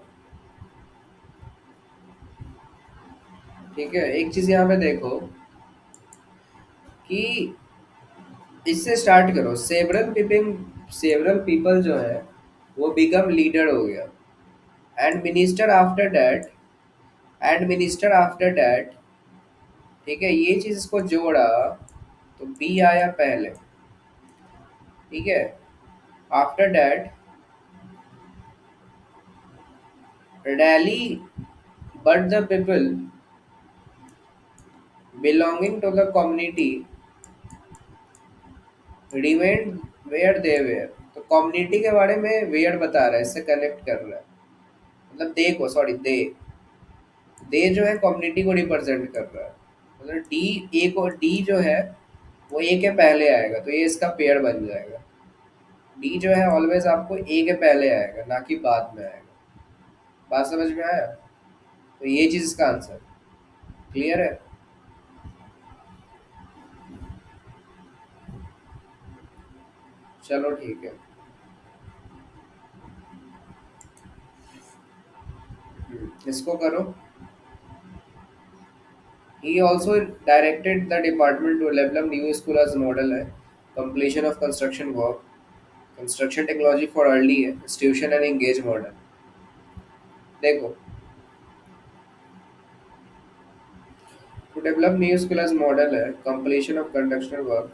ठीक है, एक चीज यहाँ पे देखो कि इससे स्टार्ट करो, सेवरल पीपल जो है वो बिकम लीडर हो गया, and minister after that, and minister after that. ठीक है, ये चीज इसको जोड़ा तो बी आया पहले। ठीक है, after that rally but the people belonging to the community remain where they were. तो कम्युनिटी के बारे में वेयर बता रहा है, इससे कनेक्ट कर रहा है। मतलब दे को, सॉरी दे जो है कम्युनिटी को रिप्रेजेंट कर रहा है। मतलब डी ए को, डी जो है वो ए के पहले आएगा, तो ये इसका पेयर बन जाएगा। डी जो है ऑलवेज आपको ए के पहले आएगा, ना कि बाद में आएगा। बात समझ में आया? तो ये चीज इसका आंसर। क्लियर है? चलो ठीक है। इसको करो। He also directed the department to develop new school as model है, completion of construction work, construction technology for early है, institution and engage model। देखो, डेवलप न्यू स्किल मॉडल है कंप्लीशन ऑफ कंडक्शनल वर्क।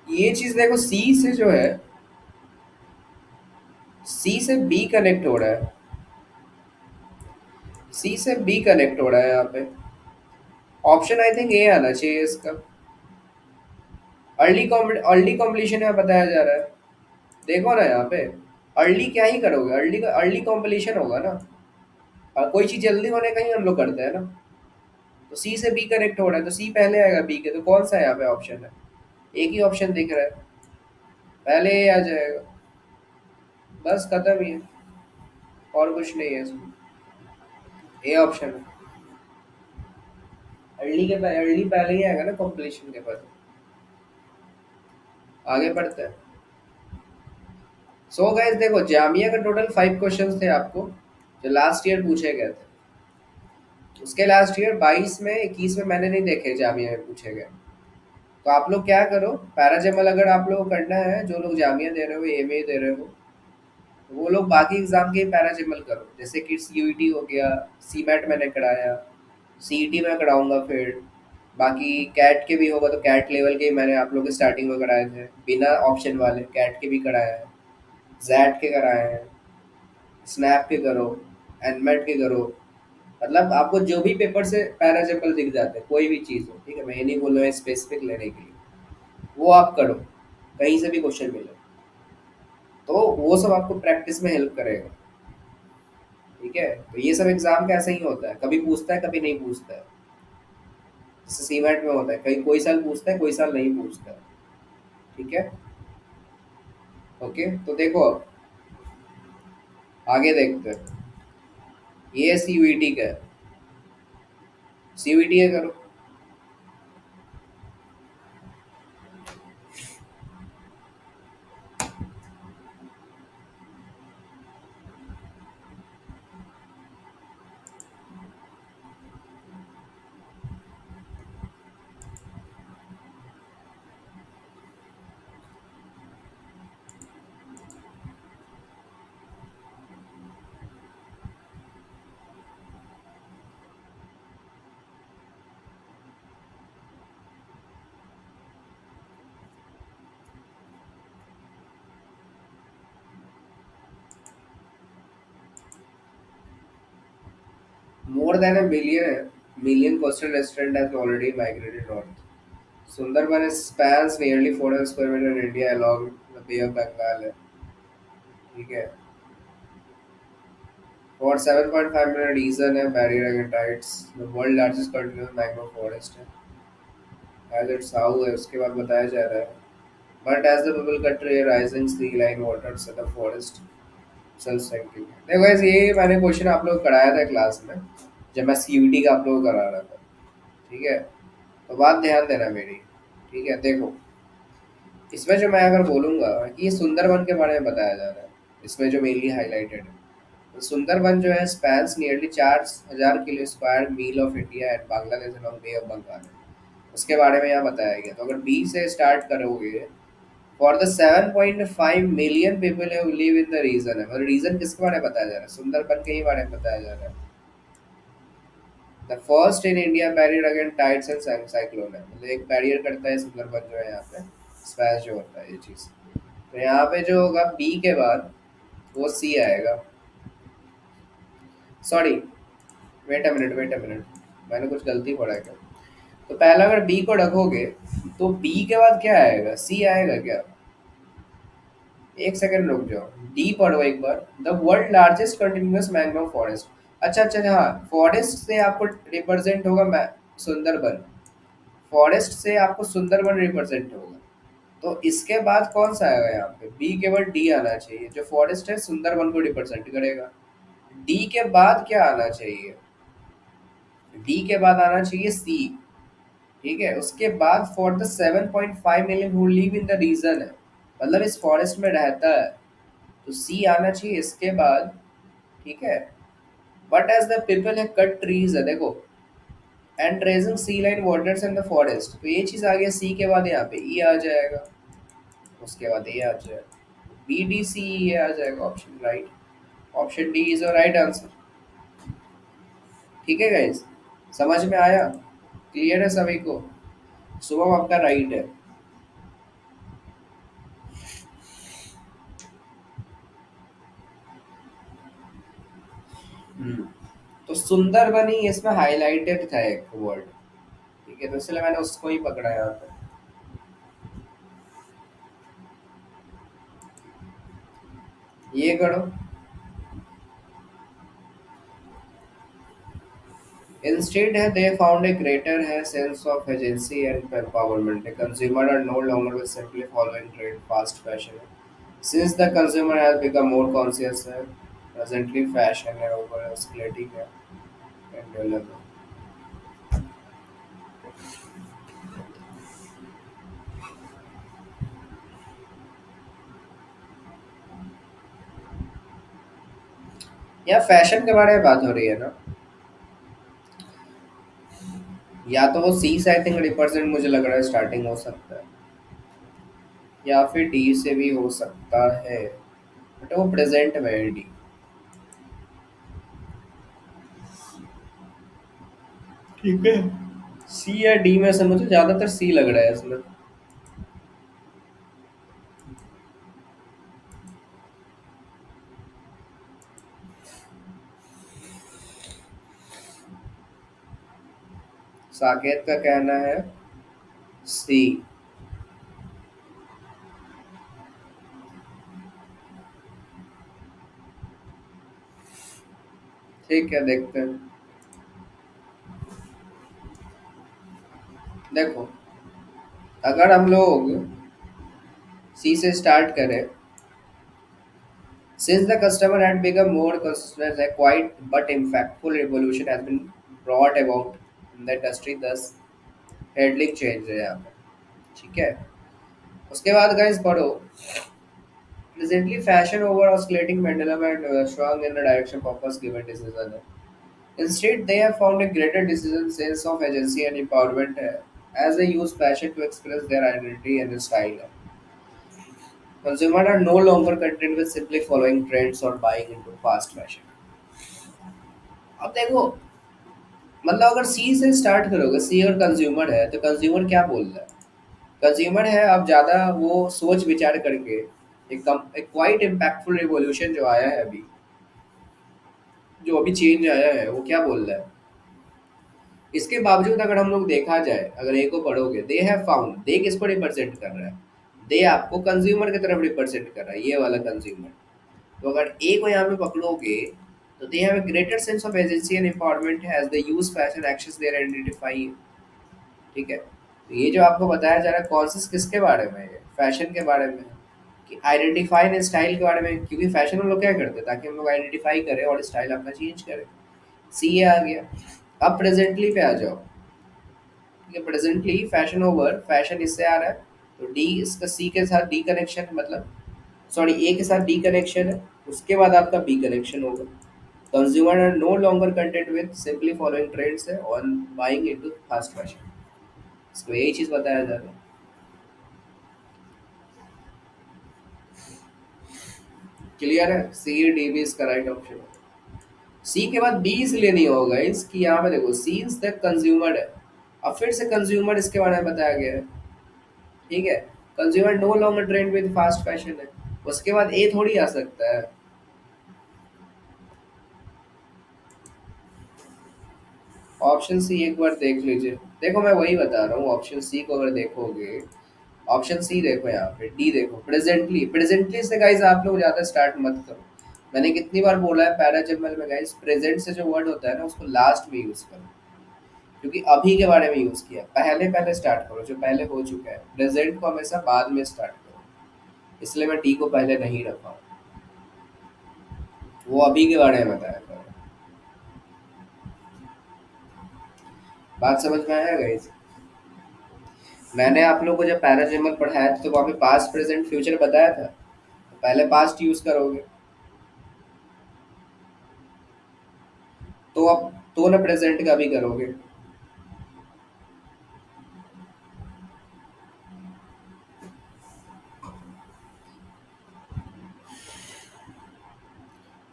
ये चीज देखो, सी से जो है, सी से बी कनेक्ट हो रहा है, सी से बी कनेक्ट हो रहा है यहाँ पे। ऑप्शन आई थिंक ए आना चाहिए इसका। अर्ली कॉम्प्लीशन यहाँ बताया जा रहा है। देखो ना यहाँ पे, अर्ली क्या ही करोगे, अर्ली का अर्ली कॉम्प्लीशन होगा ना। कोई चीज जल्दी होने का ही हम लोग करते हैं ना। तो सी से बी कनेक्ट हो रहा है तो सी पहले आएगा बी के, तो कौन सा यहाँ पे ऑप्शन है? एक ही ऑप्शन दिख रहा है, पहले ए आ जाएगा। बस खत्म ही है, और कुछ नहीं है इसमें। ए ऑप्शन है। अर्ली पहले ही आएगा ना कॉम्प्लीशन के बाद। आगे बढ़ते हैं। सो गाइस देखो, जामिया का टोटल 5 क्वेश्चंस थे आपको, जो लास्ट ईयर पूछे गए थे। उसके लास्ट ईयर 22 में, 21 में मैंने नहीं देखे जामिया में पूछे गए। तो आप लोग क्या करो, पैराजेमल अगर आप लोग को करना है, जो लोग जामिया दे रहे हो, एमए दे रहे हो, तो वो लोग बाकी एग्जाम के पैराजेमल करो। जैसे कि सीयूईटी हो गया, सीमैट मैंने कराया, सीईटी में कराऊंगा फिर। बाकी कैट के भी होगा तो कैट लेवल के मैंने आप लोग के स्टार्टिंग में कराए थे, बिना ऑप्शन वाले कैट के भी कराया है, जैट के कराए हैं, स्नैप के करो, एनमेट के करो। मतलब आपको जो भी पेपर से पैराजेमल दिख जाते हैं, कोई भी चीज़ हो, ठीक है, मैं ये नहीं बोल रहा हूँ स्पेसिफिक लेने के लिए, वो आप करो, कहीं से भी क्वेश्चन मिले तो वो सब आपको प्रैक्टिस में हेल्प करेगा। ठीक है, तो ये सब एग्जाम का ऐसा ही होता है, कभी पूछता है कभी नहीं पूछता है। जैसे सीमेंट में होता है, कहीं कोई साल पूछता है कोई साल नहीं पूछता है। ठीक है, ओके, तो देखो अब आगे देखते हैं। ये सीयूईटी का है, सीयूईटी है करो। More than a million coastal resident has already migrated north. Sundarban spans nearly 400 square meter in India along the Bay of Bengal है, ठीक है। For 7.5 million reason है Barrier-Agatites, the world largest continuous mangrove forest है, as its how है उसके बाद बताया जा रहा है। But as the people cut tree rising sea line water so the forest self sinking। देखो guys, ये मैंने क्वेश्चन आप लोग कराया था क्लास में, जब मैं सीयूटी का आप लोग को करा रहा था। ठीक है, तो बात ध्यान देना मेरी। ठीक है, देखो इसमें जो मैं अगर बोलूँगा कि ये सुंदरबन के बारे में बताया जा रहा है, इसमें जो मेनली हाईलाइटेड है, तो सुंदरबन जो है spans nearly 4000 kilo square mile of India and Bangladesh along bay of Bengal. उसके बारे में यहाँ बताया गया। तो अगर बी से स्टार्ट करोगे, for the 7.5 million people who live in the region है, मतलब रीजन किसके बारे में बताया जा रहा है? सुंदरबन के ही बारे में बताया जा रहा है। The first in India barrier against tides and cyclone है, मतलब एक बैरियर करता है सुंदरबन जो है यहाँ पे, स्पैश जो होता है ये चीज़। तो यहाँ पे जो होगा बी के बाद वो सी आएगा। सॉरी, वेट अ मिनट, मैंने कुछ गलती पढ़ा है क्या? तो पहला अगर बी को रखोगे तो बी के बाद क्या आएगा? सी आएगा क्या? एक सेकंड रुक जाओ, डी पढ़ो एक बार। The world largest continuous mangrove forest. अच्छा, हाँ, फॉरेस्ट से आपको रिप्रेजेंट होगा सुंदरबन, फॉरेस्ट से आपको सुंदरबन रिप्रेजेंट होगा। तो इसके बाद कौन सा आएगा यहाँ पे? बी के बाद डी आना चाहिए, जो फॉरेस्ट है सुंदरबन को रिप्रेजेंट करेगा। डी के बाद क्या आना चाहिए? डी के बाद आना चाहिए सी। ठीक है, उसके बाद for the 7.5 million who live in the region है, मतलब इस फॉरेस्ट में रहता है, तो सी आना चाहिए इसके बाद। ठीक है, बट एज द पीपल है कट ट्रीज है, देखो, and raising sea line waters in the forest, तो ये चीज आ गया सी के बाद, यहाँ पे ई आ जाएगा, उसके बाद ए आ जाएगा, बी डी सी ए आ जाएगा, option right, option D is the right answer. ठीक है गाइस, समझ में आया? क्लियर है सभी को? शुभम आपका राइट है। हम्म। तो सुंदर बनी इसमें हाईलाइटेड था एक वर्ड। ठीक है, तो इसलिए मैंने उसको ही पकड़ा यहाँ पे। ये करो। Instead, they found a greater sense of agency and empowerment. The consumer are no longer simply following trend fast fashion. Since the consumer has become more conscious, presently fashion है over escalating है and developing. या fashion के बारे में बात हो रही है ना? या तो वो सी से आई थिंक रिप्रेजेंट मुझे लग रहा है स्टार्टिंग हो सकता है, या फिर डी से भी हो सकता है, बट वो प्रेजेंट में है डी। ठीक है। सी या डी में से मुझे ज्यादातर सी लग रहा है इसमें। साकेत का कहना है सी। ठीक है, देखते हैं। देखो, अगर हम लोग सी से स्टार्ट करें, since the customer had become more conscious, a quite but impactful revolution has been brought about in the industry, thus heading change है यहाँ पे। ठीक है। उसके बाद गाइस पढ़ो, presently fashion over oscillating pendulum and strong in the direction purpose given decision है। Instead, they have found a greater decision sense of agency and empowerment है, as they use fashion to express their identity and style है। Consumers are no longer content with simply following trends or buying into fast fashion. अब देखो, मतलब अगर सी से start करोगे, सी और consumer है, तो कंज्यूमर क्या बोल रहा है? कंज्यूमर है अब ज़्यादा वो सोच विचार करके एक क्वाइट इम्पैक्टफुल रिवॉल्यूशन जो आया है अभी, जो अभी चेंज आया है, वो क्या बोल रहा है? इसके बावजूद अगर हम लोग देखा जाए, अगर ए को पढ़ोगे, दे हैव फाउंड, दे किसको रिप्रेजेंट कर रहा है? दे आपको कंज्यूमर की तरफ रिप्रेजेंट कर रहा है, ये वाला कंज्यूमर। तो अगर ए को यहाँ पे पकड़ोगे, तो they have a greater sense of agency and empowerment as they use fashion actions there identify. ठीक है, तो ये जो आपको बताया जा रहा है कॉन्सेप्ट किसके बारे में है? फैशन के बारे में है, कि आइडेंटिफाई एंड स्टाइल के बारे में, क्योंकि फैशन हम लोग क्या करते हैं ताकि हम लोग आइडेंटिफाई करें और स्टाइल अपना चेंज करें। सी आ गया। अब प्रेजेंटली पे आ जाओ। ठीक है, प्रेजेंटली फैशन ओवर, फैशन इससे आ रहा है, तो डी इसका सी के साथ डी कनेक्शन, मतलब सॉरी ए के साथ डी कनेक्शन है, उसके बाद आपका बी कनेक्शन होगा। Consumer are no longer content with simply following trends है on buying into fast fashion. इसको यही चीज बताया जा रहा है। क्लियर है? सी डी बी इसका राइट ऑप्शन है। सी के बाद बी इसलिए नहीं होगा इसकी, यहाँ पे देखो सी इज द कंज्यूमर है, अब फिर से कंज्यूमर इसके बारे में बताया गया है। ठीक है, consumer no longer trend with fast fashion है, उसके बाद ए थोड़ी आ सकता है। ऑप्शन सी एक बार देख लीजिए। देखो मैं वही बता रहा हूँ, ऑप्शन सी को अगर देखोगे, ऑप्शन सी देखो, यहाँ पे डी देखो, प्रेजेंटली, प्रेजेंटली से गाइस आप लोग ज़्यादा स्टार्ट मत करो। मैंने कितनी बार बोला है पैराजमल में गाइस, प्रेजेंट से जो वर्ड होता है ना उसको लास्ट में यूज़ करो, क्योंकि अभी के बारे में यूज़ किया, पहले पहले स्टार्ट करो जो पहले हो चुका है, प्रेजेंट को हमेशा बाद में स्टार्ट करो। इसलिए मैं डी को पहले नहीं रखा हूँ, वो अभी के बारे में बताया था। बात समझ में आया गाइस? मैंने आप लोग को जब पैराजमल पढ़ाया था तो वहाँ पे पास्ट प्रेजेंट फ्यूचर बताया था, तो पहले पास्ट यूज़ करोगे, तो अब तो ना प्रेजेंट का भी करोगे।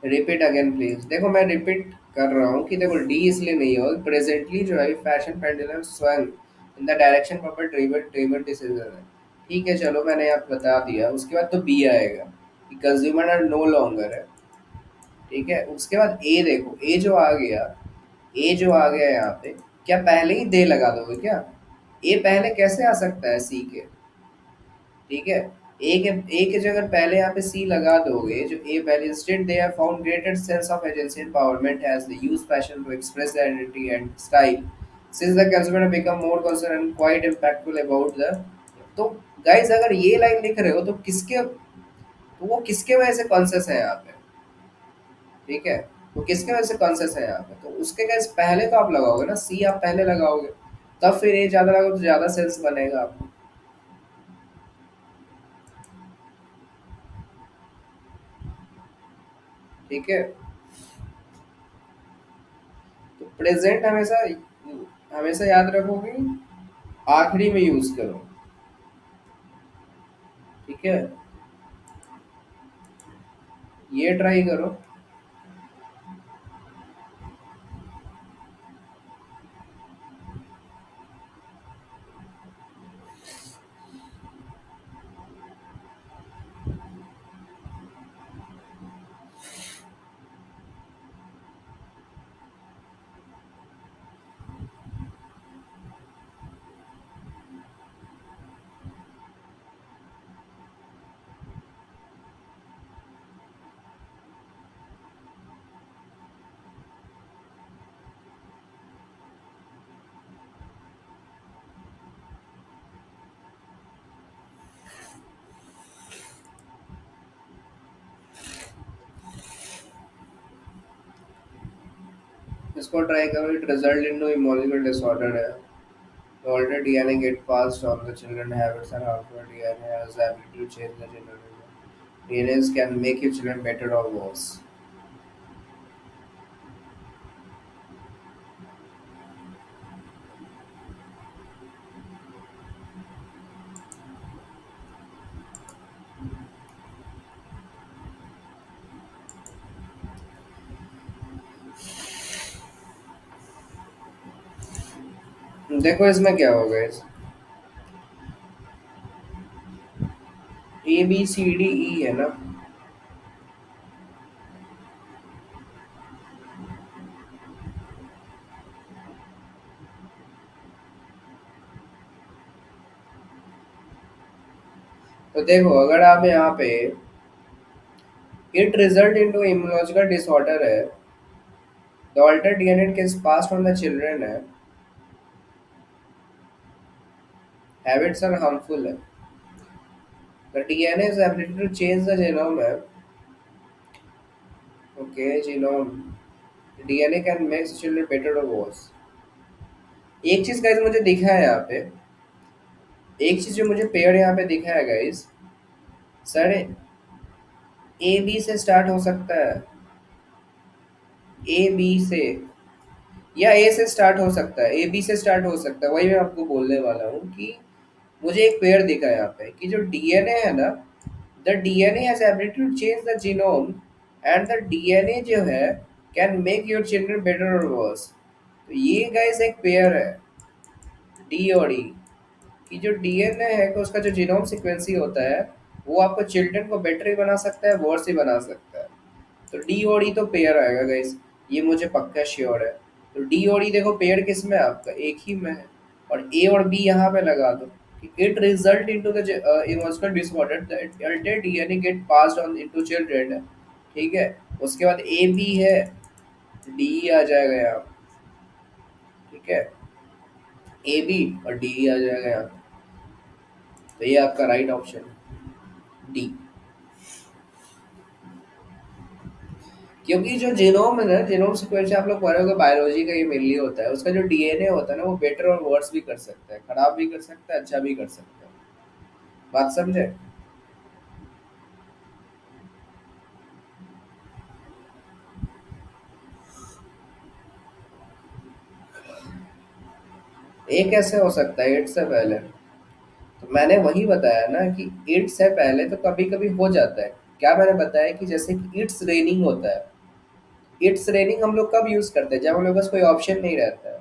Repeat again please. देखो मैं रिपीट कर रहा हूँ कि देखो डी इसलिए नहीं हो, प्रेजेंटली जो है fashion pendulum swung in the direction proper driven driven decision है। ठीक है चलो मैंने आप बता दिया, उसके बाद तो बी आएगा कि कंज्यूमर आर नो लॉन्गर है। ठीक है उसके बाद ए देखो, ए जो आ गया, ए जो आ गया यहाँ पे, क्या पहले ही दे लगा दोगे क्या? ए पहले कैसे आ सकता है सी के? ठीक है, ए के जगह पहले यहाँ पे सी लगा दोगे, जो ए पहले instead they have found greater sense of agency empowerment has the use fashion to express the identity and style since the consumer become more concern and quite impactful about the. तो guys अगर ये line लिख रहे हो तो किसके, तो वो किसके वजह से कॉन्शियस है यहाँ पे? ठीक है, वो किसके वजह से कॉन्शियस है यहाँ पे? तो उसके गाइस पहले तो आप लगाओगे ना, सी आप पहले लगाओगे, तब फिर ए ज्यादा लगाओ तो ज्यादा सेंस बनेगा आपको। ठीक है, तो प्रेजेंट हमेशा हमेशा याद रखोगे, आखिरी में यूज करो। ठीक है, ये ट्राई करो। इसको ट्राई करो, it result in emotional disorder है। The older DNA get passed on, the children habits and harmful DNA has the ability to change the gender. DNAs can make your children better or worse. देखो इसमें क्या होगा, इस A B C D E है ना। तो देखो अगर आप यहाँ पे it result into immunological disorder है, the alter DNA gets passed on the children है, हैबिट्स आर हार्मफुल है, the DNA is ability to change the genome है। Okay genome, DNA can make children better और worse. एक चीज guys मुझे दिखा है यहाँ पे, एक चीज जो मुझे पेयर यहाँ पे दिखा है गाइस, सर ए बी से स्टार्ट हो सकता है, ए बी से, या ए से स्टार्ट हो सकता है, ए बी से स्टार्ट हो सकता है, वही मैं आपको बोलने वाला हूँ कि मुझे एक पेयर दिखा है यहाँ पे कि जो डीएनए है ना, the DNA has ability to change the genome and the DNA जो है can make your children better और वर्स। तो ये गाइस एक पेयर है, डी और ई, कि जो डीएनए है कि उसका जो जीनोम सीक्वेंसी होता है वो आपको चिल्ड्रन को बेटर ही बना सकता है, वर्स ही बना सकता है। तो डी और ई तो पेयर आएगा गाइस, ये मुझे पक्का श्योर है। तो डी और ई देखो पेयर किस में है आपका, एक ही में है, और ए और बी यहाँ पे लगा दो कि it result into the emotional disorder that alter DNA get passed on into children. ठीक है, उसके बाद ए बी है, डी आ जाएगा यहाँ। ठीक है, ए बी और डी आ जाएगा यहाँ। तो ये आपका राइट ऑप्शन है डी। क्योंकि जो जीनोम है ना, जीनोम सीक्वेंस आप लोग पढ़ोगे बायोलॉजी का, ये मेनली होता है, उसका जो डीएनए होता है ना वो बेटर और वर्स भी कर सकता है, खराब भी कर सकता है, अच्छा भी कर सकता है। बात समझे? ए कैसे हो सकता है एट से पहले? तो मैंने वही बताया ना कि एट से पहले तो कभी कभी हो जाता है। क्या मैंने बताया कि जैसे कि इट्स रेनिंग होता है, इट्स रेनिंग हम लोग कब यूज करते हैं, जब हम लोग के पास कोई ऑप्शन नहीं रहता है।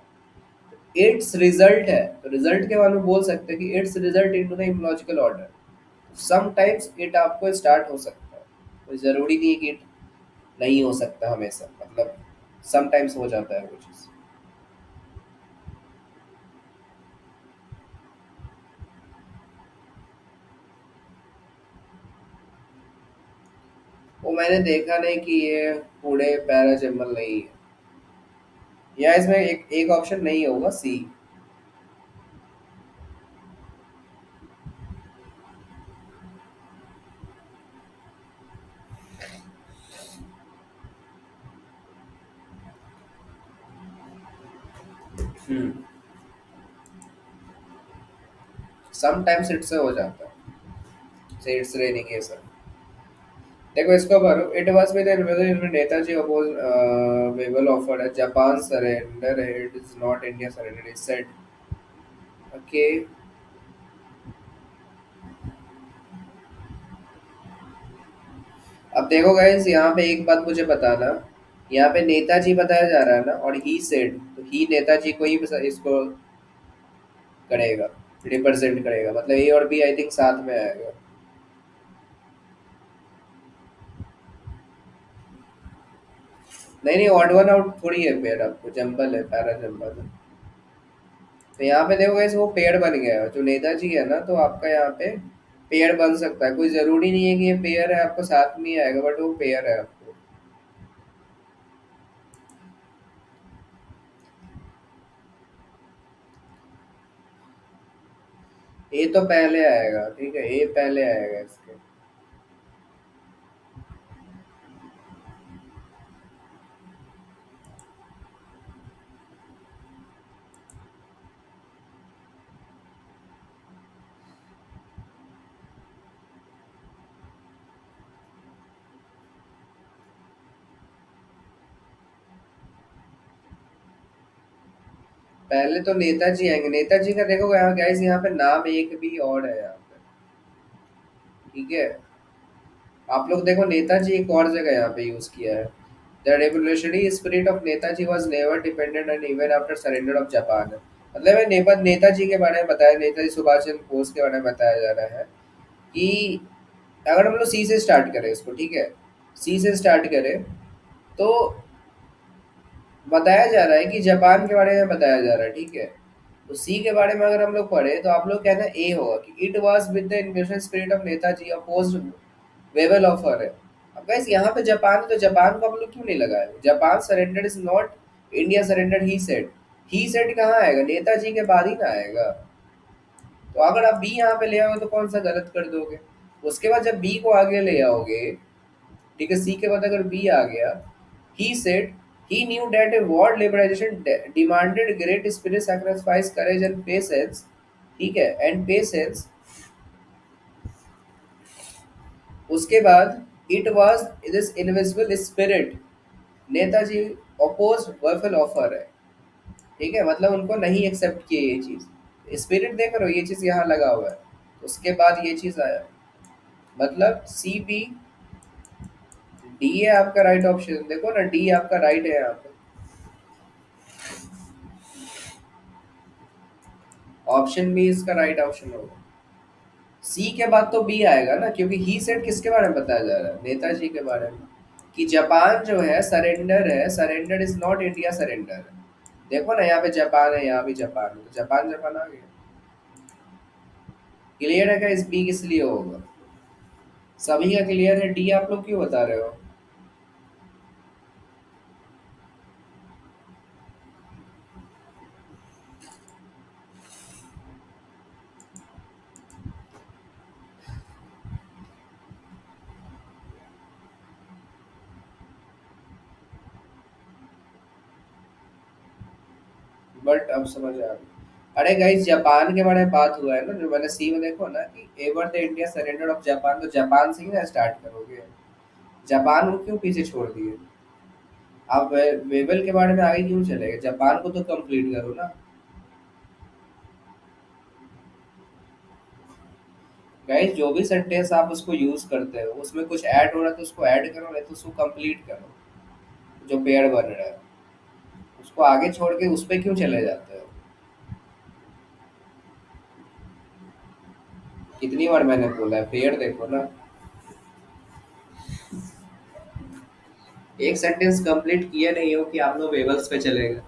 इट्स रिजल्ट है, तो रिजल्ट के बाद हम बोल सकते हैं कि it's result into the immunological order. Sometimes it आपको स्टार्ट हो सकता है, कोई जरूरी नहीं है कि इट नहीं हो सकता हमेशा, मतलब समटाइम्स हो जाता है वो चीज़। वो मैंने देखा नहीं कि ये पूरे पैराजम्बल नहीं है, या इसमें एक एक ऑप्शन नहीं होगा, सी। हम्म। समटाइम्स इट से हो जाता है, से इट्स रेनिंग ये सब। देखो इसको भरो, it was with an Netaji oppose वेबल ऑफर्ड है Japan surrender, it is not India surrender, is said. Okay. अब देखो गाइस, यहाँ पे एक बात मुझे बताना, यहाँ पे नेताजी बताया जा रहा है ना, और ही सेड, तो ही नेताजी को ही इसको करेगा, रिप्रेजेंट करेगा, मतलब ए और बी आई थिंक साथ में आएगा। नहीं नहीं, ऑड वन आउट थोड़ी है पेड़, आपको जंबल है, पैरा जंबल है। तो यहाँ पे देखो गाइस, वो पेड़ बन गया है जो नेताजी है ना, तो आपका यहाँ पे पेड़ बन सकता है, कोई जरूरी नहीं है कि ये पेयर है आपको साथ में ही आएगा, बट वो पेयर है आपको। ए तो पहले आएगा, ठीक है, ए पहले आएगा इसके। पहले तो नेताजी आएंगे, नेताजी का देखो यहाँ गाइस, यहाँ पे नाम एक भी और है यहाँ पे, ठीक है। आप लोग देखो, नेताजी एक और जगह यहाँ पे यूज किया है। The revolutionary spirit of Netaji was never dependent and even after surrender of Japan. मतलब ये नेताजी के बारे में बताया, नेताजी सुभाष चंद्र बोस के बारे में बताया जा रहा है कि अगर हम लोग सी से स्टार्ट करें इसको, ठीक है, सी से स्टार्ट करें, तो बताया जा रहा है कि जापान के बारे में बताया जा रहा है, ठीक है। तो सी के बारे में अगर हम लोग पढ़े, तो आप लोग कहना ए होगा कि it was with the invasion spirit of Netaji opposed वेबल ऑफर है। अब गाइस यहाँ पे जापान है, तो जापान को हम लोग क्यों नहीं लगाए, Japan surrender is not India surrender, he said कहाँ आएगा, नेताजी के बाद ही ना आएगा। तो अगर आप बी यहाँ पे ले आओगे तो कौन सा गलत कर दोगे। उसके बाद जब बी को आगे ले आओगे, ठीक है, सी के बाद अगर बी आ गया, he said he knew that a world liberalization demanded great spirit sacrifice courage and patience, ठीक है, एंड पेशेंस। उसके बाद it was this invisible spirit, Netaji oppose वर्फल ऑफर है, ठीक है, मतलब उनको नहीं एक्सेप्ट किए ये चीज, स्पिरिट देख रहे हो, ये चीज यहाँ लगा हुआ है, उसके बाद ये चीज आया, मतलब सी बी डी है आपका राइट ऑप्शन, देखो ना, डी आपका राइट है यहाँ पे, ऑप्शन बी इसका राइट ऑप्शन होगा। सी के बाद तो बी आएगा ना, क्योंकि ही सेड किसके बारे में बताया जा रहा है, नेताजी के बारे में, कि जापान जो है सरेंडर है, surrender is not India surrender. देखो ना, यहाँ पे जापान है, यहाँ भी जापान है, तो जापान जापान आ गया। क्लियर है क्या, इस बी किस लिए होगा, सभी का क्लियर है, डी आप लोग क्यों बता रहे हो। बट अब समझ आ गया। अरे गाइस, जापान के बारे में बात हुआ है ना, जो मैंने सी में देखो ना कि ever the India surrender of Japan, तो जापान से ही ना स्टार्ट करोगे, जापान को क्यों पीछे छोड़ दिए। आप वेबल के बारे में आगे क्यों चले गए, जापान को तो कंप्लीट करो ना। गाइस, जो भी सेंटेंस आप उसको यूज करते हो, उसमें कुछ ऐड हो रहा है तो उसको ऐड करो, नहीं तो उसको कंप्लीट करो। जो पेड़ बन रहा है उसको आगे छोड़ के उस पे क्यों चले जाते हो? कितनी बार मैंने बोला है पेड़ देखो ना। एक सेंटेंस कंप्लीट किए नहीं हो कि आप लोग वेबल्स पे चले गए।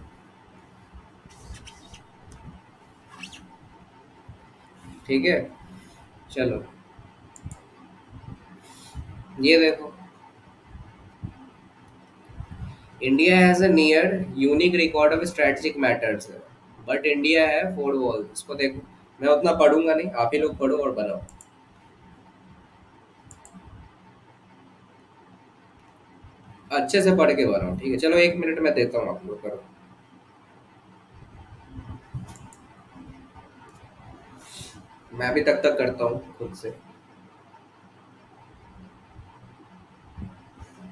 ठीक है, चलो ये देखो। India has a near unique record of strategic matters, but India है फोर वॉल। इसको देखो, मैं उतना पढ़ूंगा नहीं, आप ही लोग पढ़ो और बनाओ। अच्छे से पढ़ के बनाओ, ठीक है? चलो 1 मिनट में देता हूँ, आप लोग करो। मैं भी तक तक करता हूँ खुद से।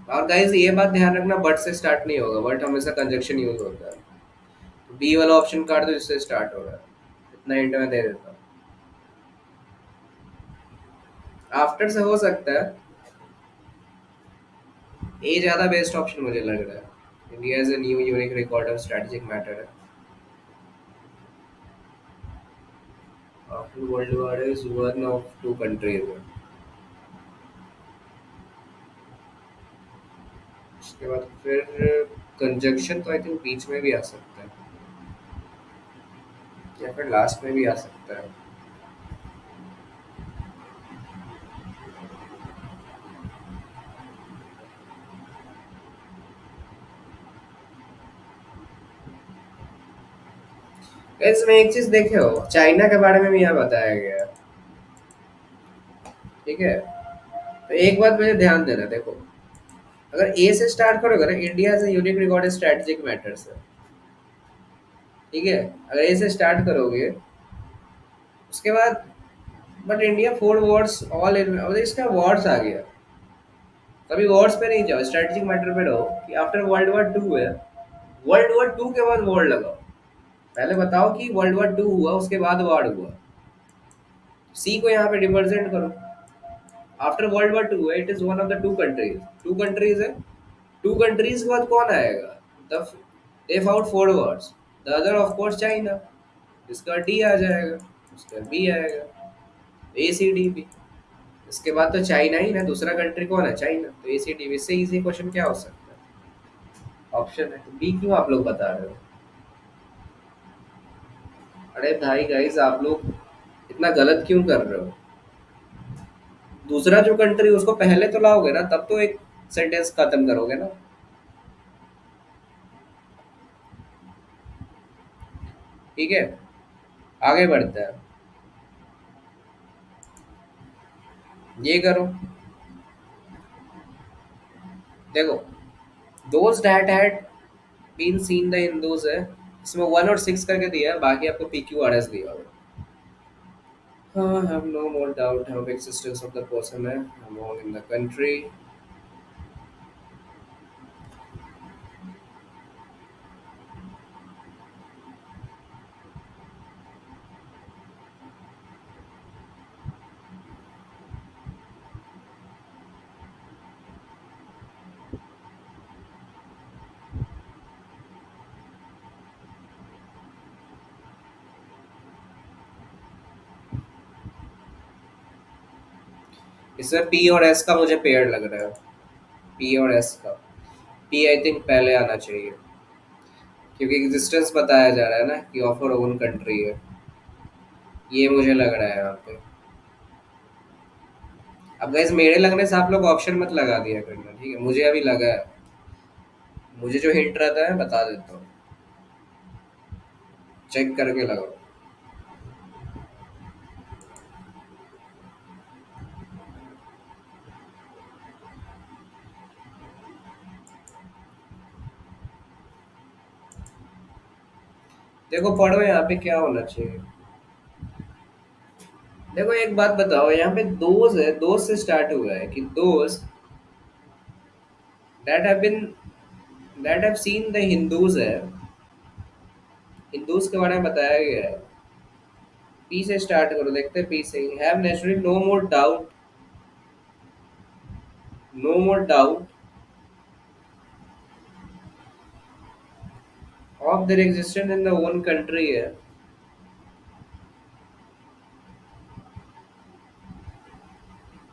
और गाइस ये बात ध्यान रखना, बट से स्टार्ट नहीं होगा, बट हमेशा कंजक्शन यूज होता है। बी वाला ऑप्शन काट दो जिससे स्टार्ट हो रहा है। इतना हिंट में दे देता हूँ। आफ्टर से हो सकता है। ए ज्यादा बेस्ट ऑप्शन मुझे लग रहा है। India is a new unique record of strategic matter है। After world war is one of two countries. उसके बाद फिर कंजक्शन तो आई थिंक बीच में भी आ सकता है, या फिर लास्ट में भी आ सकता है। इसमें एक चीज देखे हो, चाइना के बारे में भी यहाँ बताया गया है। ठीक है, तो एक बात मुझे ध्यान देना, देखो अगर ए से स्टार्ट करोगे ना, इंडिया से यूनिक रिकॉर्ड स्ट्रेटेजिक मैटर्स है। ठीक है, अगर ए से स्टार्ट करोगे उसके बाद, but India four Wars all in, और इसका वॉर्स आ गया। कभी वॉर्स पे नहीं जाओ, स्ट्रेटेजिक मैटर पे रहो कि आफ्टर वर्ल्ड वॉर टू है, वर्ल्ड वॉर टू के बाद वॉर लगाओ। पहले बताओ कि वर्ल्ड वॉर टू हुआ उसके बाद वॉर हुआ, सी को यहाँ पे रिप्रेजेंट करो। आफ्टर वर्ल्ड वॉर टू है, it is one of the two countries. Two countries है, टू कंट्रीज के बाद कौन आएगा? The they fought four wars, the other of course China. इसका डी आ जाएगा, इसका बी आएगा, ए सी डी बी। इसके बाद तो चाइना ही ना, दूसरा कंट्री कौन है? चाइना। तो ए सी डी बी, इससे इजी क्वेश्चन क्या हो सकता है? ऑप्शन है, तो बी क्यों आप लोग बता रहे हो? अरे भाई गाइस, आप लोग इतना गलत क्यों कर रहे हो? दूसरा जो कंट्री उसको पहले तो लाओगे ना, तब तो एक सेंटेंस खत्म करोगे ना। ठीक है, आगे बढ़ते हैं। ये करो, देखो those that had been seen the Hindus है, इसमें 1 और 6 करके दिया है, बाकी आपको पी क्यू आर एस दिया होगा। हाँ, have no more doubt of existence of the person है among in the country। इसमें पी और एस का मुझे पेयर लग रहा है। पी और एस का, पी आई थिंक पहले आना चाहिए, क्योंकि एग्जिस्टेंस बताया जा रहा है ना कि ऑफ और ओन कंट्री है। ये मुझे लग रहा है यहाँ पे। अब गाइस मेरे लगने से आप लोग ऑप्शन मत लगा दिया करना, ठीक है? मुझे अभी लगा है, मुझे जो हिंट रहता है बता देता हूँ, चेक करके लगाओ। देखो पढ़ो यहाँ पे क्या होना चाहिए। देखो एक बात बताओ, यहाँ पे दोज है, दोज से स्टार्ट हुआ है कि those that have been that have seen the Hindus है, हिंदूज के बारे में बताया गया है। पी से स्टार्ट करो, देखते हैं पी से ही। Have naturally no more doubt, no more doubt of their existence in the own country है,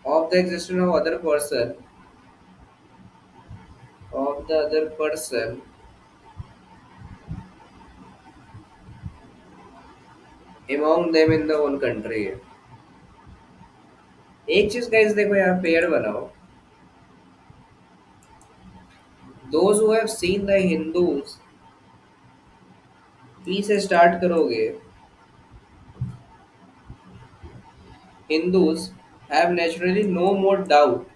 of the existence of other person, of the other person among them in the own country है। एक चीज guys देखो, यहाँ pair बनाओ, those who have seen the Hindus, P से start करोगे, Hindus have naturally no more doubt,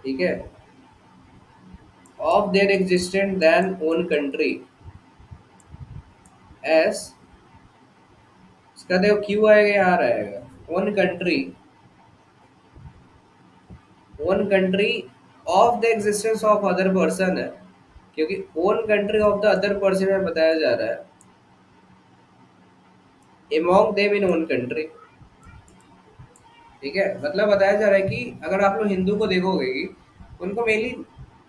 ठीक है, of their existence than own country as, इसका देखो क्यों आएगा, यहाँ रहेगा own country, own country of the existence of other person है, क्योंकि own country of the other person में बताया जा रहा है among them in own country, ठीक है, मतलब बताया जा रहा है कि अगर आप लोग हिंदू को देखोगे कि उनको मेनली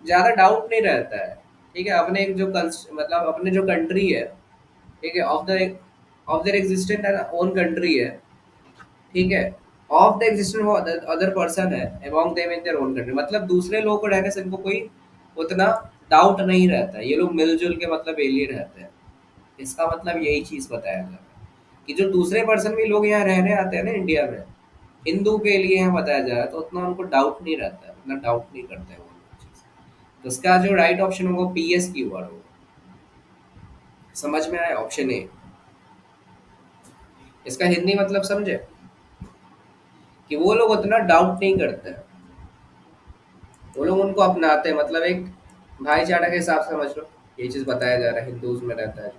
ज्यादा डाउट नहीं रहता है, ठीक है, अपने एक जो मतलब अपने जो कंट्री है, ठीक है, of their existent and own country है, ठीक है, of the existence of other person है among them in their own country, मतलब दूसरे लोगों को रहने से इनको कोई उतना डाउट नहीं रहता है, ये लोग मिलजुल के मतलब एलियन रहते हैं, इसका मतलब यही चीज बताया जा रहा है कि जो दूसरे पर्सन भी लोग यहाँ रहने आते हैं ना इंडिया में, हिंदू के लिए यहाँ बताया जा रहा है, तो उतना उनको डाउट नहीं रहता है, उतना डाउट नहीं करते हैं वो लोग चीज़। तो इसका जो राइट ऑप्शन होगा पीएस की वर्ड होगा। समझ में आया? Option A. इसका हिंदी मतलब समझे कि वो लोग उतना डाउट नहीं करते हैं, वो लोग उनको अपनाते हैं, मतलब एक भाईचारा के हिसाब से समझ लो, ये चीज बताया जा रहा है हिंदूज में रहता है।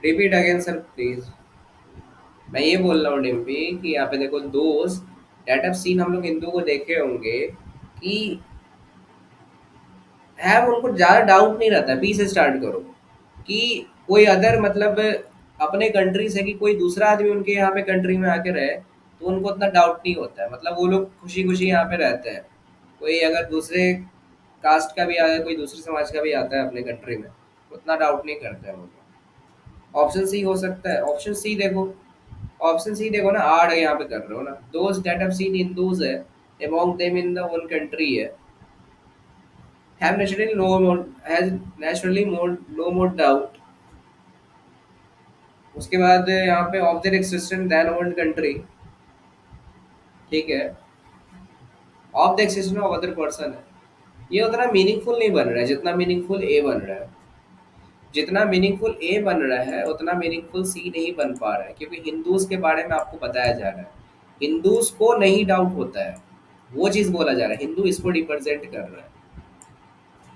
Repeat again sir please. मैं ये बोल रहा हूँ डिम्पी कि यहाँ पे देखो, दोस्त डेट ऑफ सीन हम लोग हिंदू को देखे होंगे कि है, उनको ज्यादा डाउट नहीं रहता, बी से स्टार्ट करो, कि कोई अदर मतलब अपने कंट्री से कि कोई दूसरा आदमी उनके यहाँ पे कंट्री में आके रहे, तो उनको उतना डाउट नहीं होता है, मतलब वो लोग खुशी खुशी यहाँ पे रहते हैं। कोई अगर दूसरे कास्ट का भी आता है, कोई दूसरे समाज का भी आता है अपने कंट्री में, उतना डाउट नहीं करते हैं वो लोग। ऑप्शन सी हो सकता है, ऑप्शन सी देखो, ऑप्शन सी देखो ना, आड़ यहाँ पे कर रहे हो ना, दोस्त डेट ऑफ सीन हिंदूज है among them in the one country है, have naturally no more, has naturally more no more doubt। उसके बाद यहाँ पे of their existence then own country, ठीक है, of the existence of other person है, ये उतना मीनिंगफुल नहीं बन रहा है जितना मीनिंगफुल ए बन रहा है, जितना मीनिंगफुल ए बन रहा है उतना मीनिंगफुल सी नहीं बन पा रहा है, क्योंकि हिंदूज के बारे में आपको बताया जा रहा है, हिंदूज को नहीं डाउट होता है, वो चीज बोला जा रहा है, हिंदू इसको रिप्रेजेंट कर रहा है,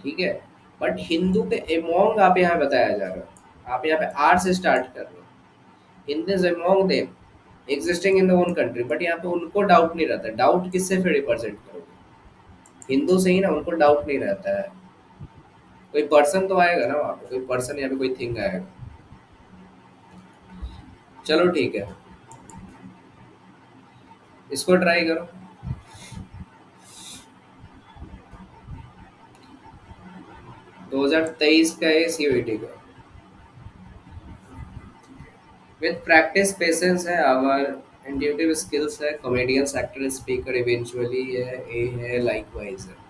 ठीक है, बट हिंदू के एमोंग आप यहाँ बताया जा रहा है, आप यहाँ पे आर से स्टार्ट कर रहे हो, Hindus among them existing in the own country, but यहाँ पे उनको डाउट नहीं रहता, डाउट किससे फिर रिप्रेजेंट करोगे, हिंदू से ही ना, उनको डाउट नहीं रहता है, कोई पर्सन तो आएगा ना वहाँ पे, कोई पर्सन या फिर कोई थिंग आएगा। चलो ठीक है, इसको ट्राई करो। 2023 का है सीयूईटी का, विद प्रैक्टिस पेशेंस है, आवर इंट्यूटिव स्किल्स है, कॉमेडियंस एक्टर स्पीकर इवेंचुअली है, ए है, लाइकवाइज है।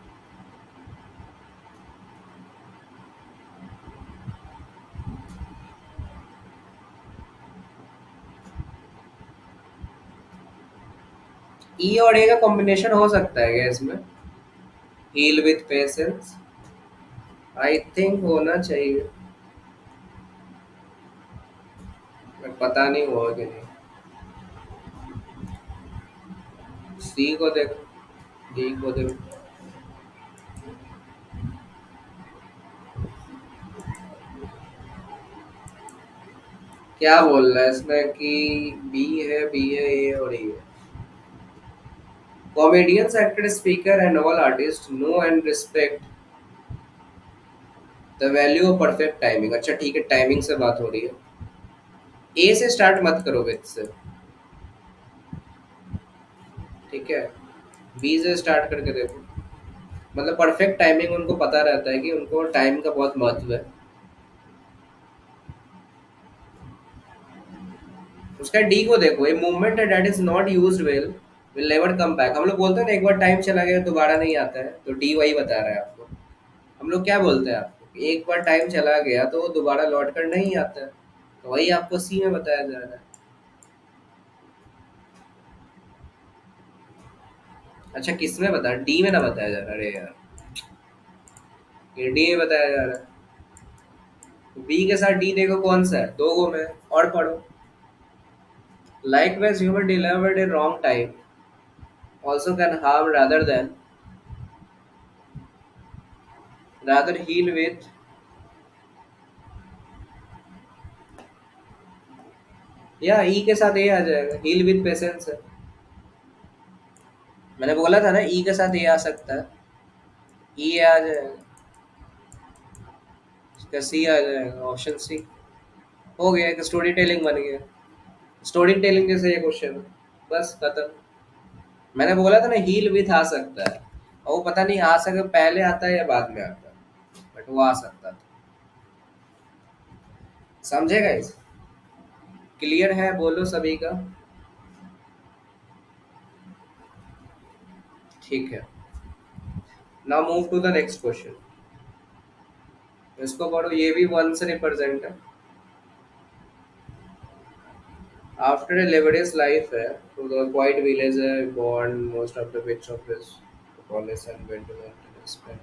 ई और ए का कॉम्बिनेशन हो सकता है क्या इसमें? Heal with patience, I think होना चाहिए, पता नहीं हुआ कि नहीं। सी को देखो, डी को देखो, क्या बोल रहा है इसमें कि बी है, बी है, ए और ई है। Comedians actor speaker and all artist know and respect the value of perfect timing. अच्छा ठीक है, टाइमिंग से बात हो रही है, ए से स्टार्ट मत करो विद से, ठीक है, बी से स्टार्ट करके देखो। मतलब परफेक्ट टाइमिंग उनको पता रहता है कि उनको टाइम का बहुत महत्व है। उसका डी को देखो, a movement that is not used well will never come back. हम लोग बोलते हैं ना एक बार टाइम चला गया दोबारा नहीं आता है, तो डी वही बता रहा है आपको। हम लोग क्या बोलते हैं आपको कि एक बार टाइम चला गया तो वो दोबारा लौट कर नहीं आता है, तो वही आपको सी में बताया जा रहा है। अच्छा किस में बता, डी में ना बताया जा रहा, अरे यार ये डी में बताया जा रहा है। बी के साथ डी देखो कौन सा है, दो गो में और पढ़ो। Likewise, humor delivered in wrong time also can harm rather heal with। या ई के साथ ए आ जाएगा, heal with patience है। मैंने बोला था ना ई के साथ ए आ सकता है, ई आ जाएगा, इसका सी आ जाएगा, ऑप्शन सी। हो गया, एक स्टोरी टेलिंग बन गया। स्टोरी टेलिंग जैसे ये क्वेश्चन है, बस खत्म। मैंने बोला था ना हील विथ आ सकता है, और वो पता नहीं आ सके पहले आता है या बाद में आता है, बट वो आ सकता था। समझेगा इस, क्लियर है बोलो सभी का? ठीक है, now move to the next question. इसको पढ़ो, ये भी वन से रिप्रेजेंट है। आफ्टर a laborious life है, to the quiet village है born most of the bits of his college and went to the spend।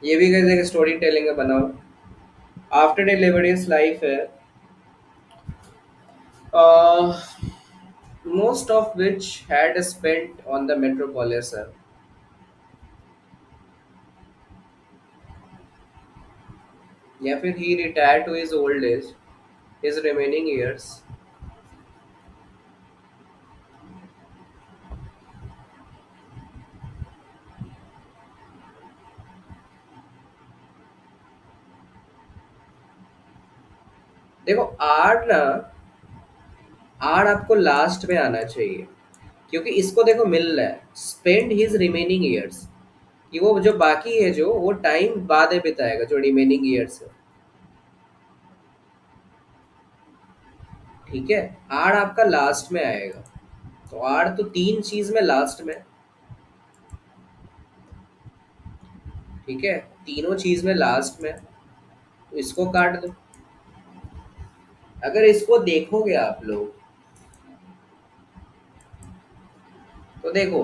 ये भी कैसे एक स्टोरी टेलिंग है बनाओ। आफ्टर ए लेबरियस लाइफ है, most of which had spent on the metropolis है, या फिर he retired to his old age, his remaining years। देखो आर ना, आर आपको लास्ट में आना चाहिए, क्योंकि इसको देखो मिल रहा है स्पेंड हिज रिमेनिंग ईयर्स, कि वो जो बाकी है जो वो टाइम बाद में बिताएगा जो रिमेनिंग ईयर्स है। ठीक है, आर आपका लास्ट में आएगा, तो आर तो तीन चीज में लास्ट में। ठीक है, तीनों चीज में लास्ट में, तो इसको काट दो। अगर इसको देखोगे आप लोग तो देखो,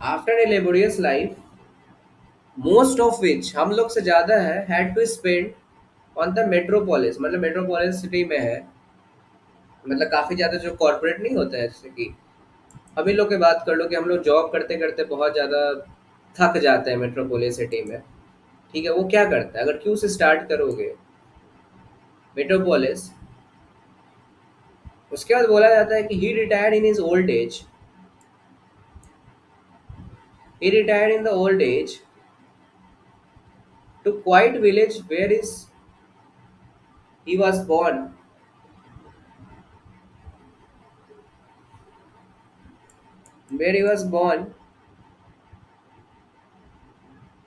after a laborious life most of which, हम लोग से ज्यादा है, had to spend on the metropolis, मतलब मेट्रोपोलिस सिटी में है, मतलब काफी ज्यादा जो कॉर्पोरेट नहीं होता है, जैसे कि हम ही लोग की बात कर लो कि हम लोग जॉब करते करते बहुत ज़्यादा थक जाते हैं मेट्रोपोलिस सिटी में। ठीक है, वो क्या करता है, अगर क्यू से स्टार्ट करोगे मेट्रोपोलिस, उसके बाद बोला जाता है कि he retired in his old age, he retired in the old age to quiet village where is he was born, where he was born.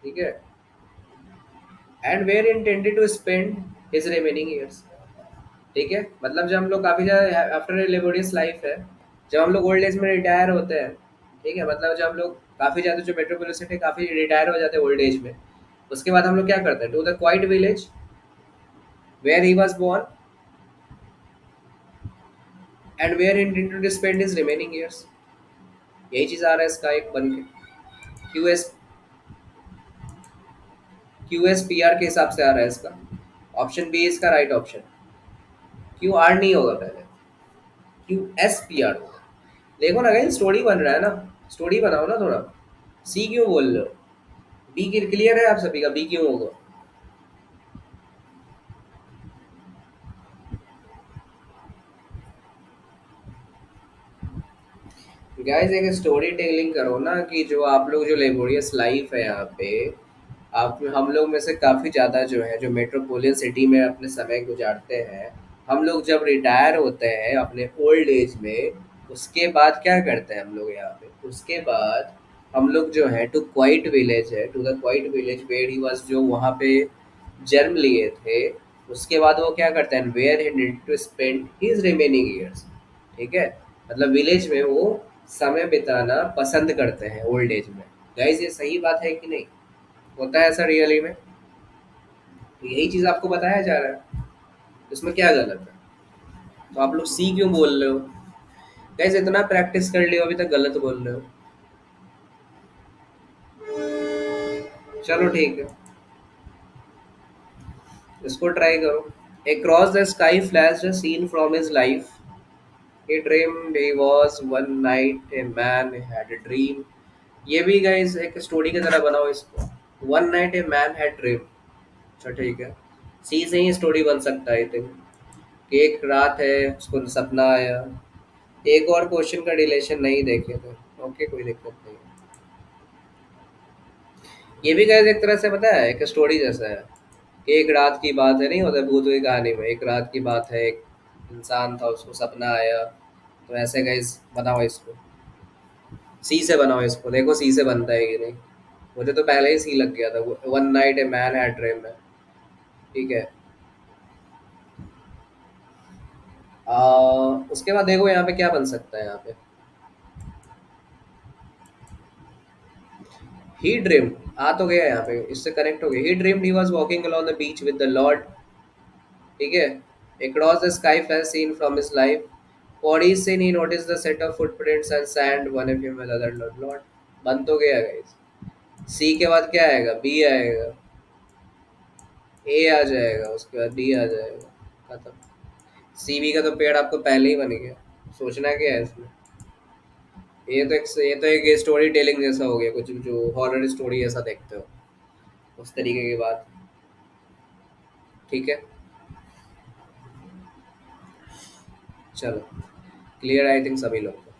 ठीक है, and where intended to spend his remaining years. ठीक है, मतलब जब हम लोग काफ़ी ज़्यादा आफ्टर ए लेबोरियस लाइफ है, जब हम लोग ओल्ड एज में रिटायर होते हैं। ठीक है, मतलब जब हम लोग काफ़ी ज़्यादा जो मेट्रोपोलिस सिटी काफ़ी रिटायर हो जाते हैं ओल्ड एज में, उसके बाद हम लोग क्या करते हैं, to the quiet village where he was born and where intended to spend his remaining years. यही चीज़ आ रहा है इसका एक बन के, Q S, Q S P R के हिसाब से आ रहा है इसका। ऑप्शन बी इसका राइट ऑप्शन। क्यू आर नहीं होगा पहले, क्यू एस पी आर होगा। देखो ना कहीं स्टोरी बन रहा है ना, स्टोरी बनाओ ना थोड़ा। सी क्यों बोल रहे हो? बी क्लियर है आप सभी का, बी क्यों होगा? गाइस एक स्टोरी टेलिंग करो ना, कि जो आप लोग जो लेबोरियस लाइफ है यहाँ पे, आप हम लोग में से काफ़ी ज़्यादा जो है जो मेट्रोपोलियन सिटी में अपने समय गुजारते हैं, हम लोग जब रिटायर होते हैं अपने ओल्ड एज में, उसके बाद क्या करते हैं हम लोग यहाँ पे, उसके बाद हम लोग जो है टू क्वाइट विलेज है, to the quiet village where he was, जो वहाँ पे जन्म लिए थे। उसके बाद वो क्या करते हैं, where he need to spend his remaining years. ठीक है, मतलब विलेज में वो समय बिताना पसंद करते हैं ओल्ड एज में। गाइस ये सही बात है कि नहीं? होता है ऐसा रियली में? तो यही चीज़ आपको बताया जा रहा है, इसमें क्या गलत है? तो आप लोग सी क्यों बोल रहे हो? गाइस इतना प्रैक्टिस कर लियो, अभी तक गलत बोल रहे हो। चलो ठीक है, इसको ट्राई करो। Across the sky flashed a scene from his life. He dreamed he was one night a man had a dream. ये भी गाइस एक स्टोरी की तरह बनाओ इसको। One night a man had dream. अच्छा ठीक है, सी से ही स्टोरी बन सकता है आई थिंक। कि एक रात है उसको सपना आया। एक और क्वेश्चन का रिलेशन नहीं देखे थे। ओके कोई दिक्कत नहीं। ये भी गाइस एक तरह से पता है एक स्टोरी जैसा है। कि एक रात की बात है, नहीं होता भूत की कहानी में, एक रात की बात है, एक इंसान था उसको सपना आया। तो ऐसे गाइस बनाओ इसको, सी से बनाओ इसको, देखो सी से बनता है कि नहीं। मुझे तो पहले ही सी लग गया था, one night a man had dream में। ठीक है। आ, उसके बाद देखो यहाँ पे क्या बन सकता है यहाँ पे। ही ड्रीम आ तो गया यहाँ पे, इससे कनेक्ट हो गया। He dreamed he was walking along the beach with the Lord. ठीक है। Across the sky flash seen from his life. For his sin he noticed the set of footprints and sand, one of him with other Lord। बन तो गया guys. सी के बाद क्या आएगा, B आएगा, ए आ जाएगा, उसके बाद डी आ जाएगा, खत्म। सी बी का तो पेड़ आपको पहले ही बन गया। सोचना क्या है इसमें? ये तो एक स्टोरी टेलिंग जैसा हो गया, कुछ जो हॉरर स्टोरी ऐसा देखते हो उस तरीके की बात। ठीक है, चलो क्लियर आई थिंक सभी लोग को।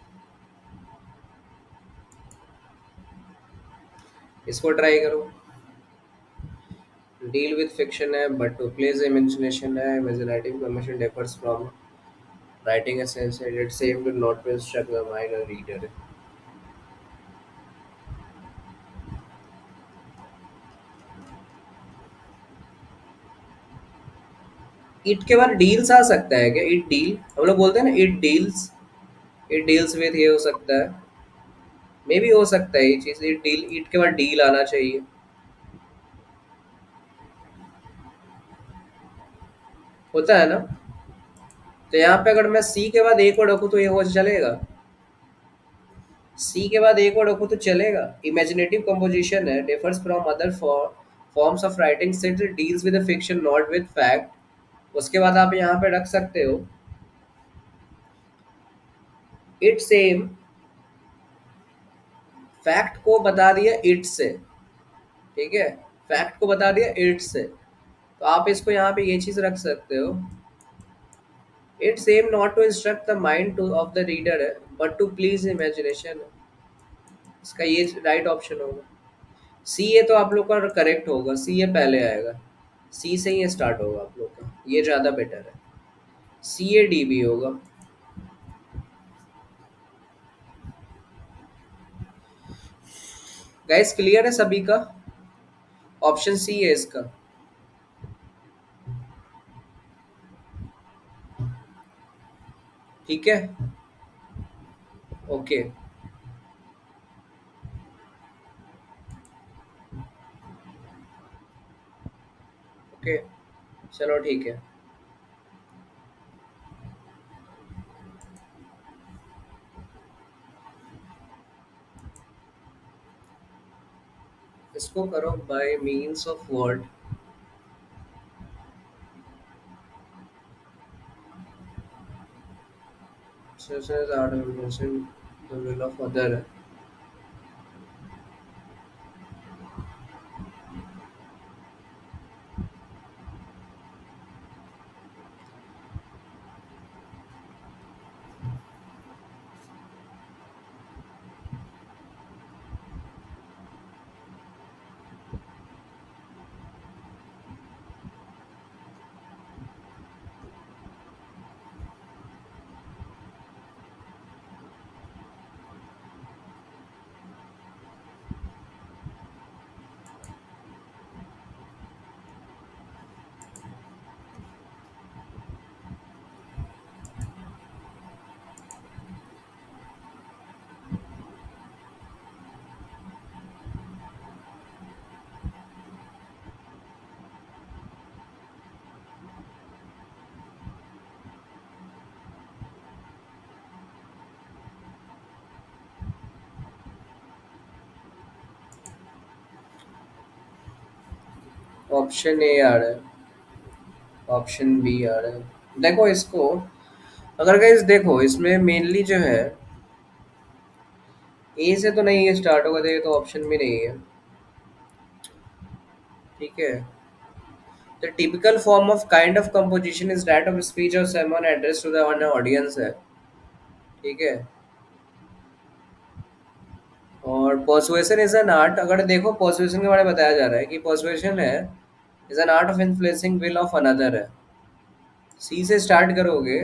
इसको ट्राई करो। डील विद फिक्शन है बट टू प्लेस इमेजिनेशन है। Imaginative information differs from writing a sense and it's safe to not to instruct the mind or reader। It के बाद डील्स आ सकता है क्या? इट डील हम लोग बोलते हैं ना, it deals. It deals with ये हो सकता है, मे भी हो सकता है ये चीज। इट डील, इट के बाद डील आना चाहिए। होता है ना? तो यहाँ पे अगर मैं सी के बाद एक और रखूँ तो ये हो चलेगा? सी के बाद एक और रखूँ तो चलेगा। इमेजिनेटिव कंपोजिशन है, differs from other forms of writing since it deals with fiction not with fact. उसके बाद आप यहाँ पे रख सकते हो इट सेम। फैक्ट को बता दिया इट से। ठीक है, फैक्ट को बता दिया इट से। तो आप इसको यहाँ पे ये चीज रख सकते हो, its aim not to instruct the mind to of the reader है बट टू प्लीज इमेजिनेशन। इसका ये राइट ऑप्शन होगा। सी ए तो आप लोग का करेक्ट होगा, सी ए पहले आएगा। सी से ही स्टार्ट होगा आप लोग का, ये ज़्यादा बेटर है। सी ए डी भी होगा। गाइस क्लियर है सभी का? ऑप्शन सी है इसका। ठीक है, ओके ओके, चलो ठीक है। इसको करो by means of word. such as art and the will of other। Option A आ रहा है, ऑप्शन बी आ रहा है। देखो इसको, अगर गाइस देखो इसमें मेनली जो है, ए से तो नहीं ये स्टार्ट होगा, तो ये तो ऑप्शन भी नहीं है। ठीक है। The typical form of kind of composition is that of speech और sermon address to the audience है। ठीक है। और पर्सुएशन इज एन आर्ट, अगर देखो पर्सुएशन के बारे में बताया जा रहा है कि पर्सुएशन है is an art of influencing will of another है। सी से स्टार्ट करोगे,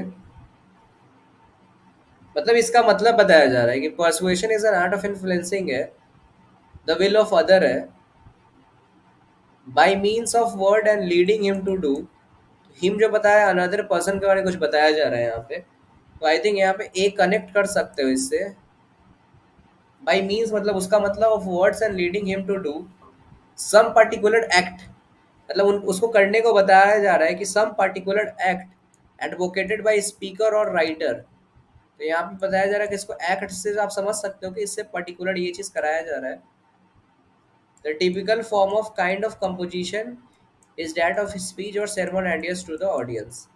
मतलब इसका मतलब बताया जा रहा है कि persuasion is an art of influencing है, द विल ऑफ अदर है, by means of word and leading him to do. Him जो बताया अनदर पर्सन के बारे में कुछ बताया जा रहा है यहाँ पे, तो आई थिंक यहाँ पे ए कनेक्ट कर सकते हो इससे। बाय मीन्स मतलब उसका मतलब of words and leading him to do some particular act, मतलब उसको करने को बताया जा रहा है कि some particular act advocated by speaker और राइटर। तो यहाँ पे बताया जा रहा है कि इसको एक्ट से आप समझ सकते हो कि इससे पर्टिकुलर ये चीज कराया जा रहा है। The typical form of kind of composition is that of speech और sermon addressed to the audience.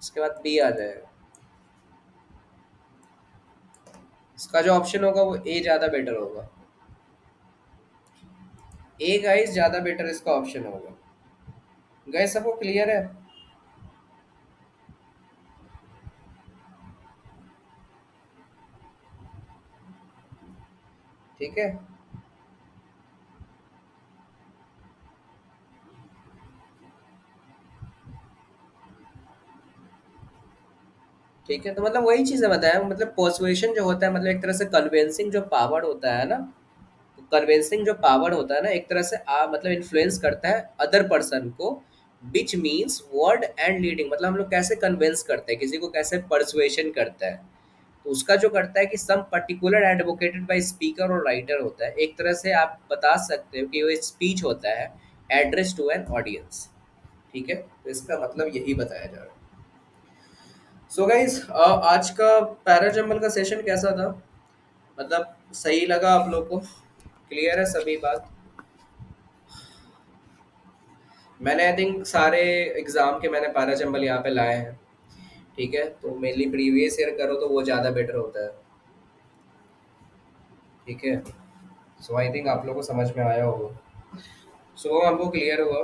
उसके बाद बी आ जाएगा। इसका जो ऑप्शन होगा वो ए ज्यादा बेटर होगा। ए गाइस ज्यादा बेटर इसका ऑप्शन होगा। गाइस सबको क्लियर है? ठीक है। ठीक है, तो मतलब वही चीज़ें बताया, मतलब पर्सुएशन जो होता है मतलब एक तरह से कन्विंसिंग जो पावर होता है ना, कन्विंसिंग जो पावर होता है ना एक तरह से मतलब इन्फ्लुएंस करता है अदर पर्सन को, which means word and leading, मतलब हम लोग कैसे कन्विंस करते हैं किसी को, कैसे परसुएशन करता है। तो उसका जो करता है कि some particular advocated by speaker और राइटर होता है, एक तरह से आप बता सकते हो कि वो स्पीच होता है एड्रेस टू एन ऑडियंस। ठीक है, तो इसका मतलब यही बताया जा रहा है। सो गाइज, आज का पैराजम्बल का सेशन कैसा था? मतलब सही लगा आप लोग को? क्लियर है सभी बात? मैंने आई थिंक सारे एग्जाम के मैंने पैराजम्बल यहाँ पे लाए हैं। ठीक है, तो मेनली प्रीवियस ईयर करो तो वो ज़्यादा बेटर होता है। ठीक है। सो आई थिंक आप लोग को समझ में आया होगा। सो हमको क्लियर हुआ।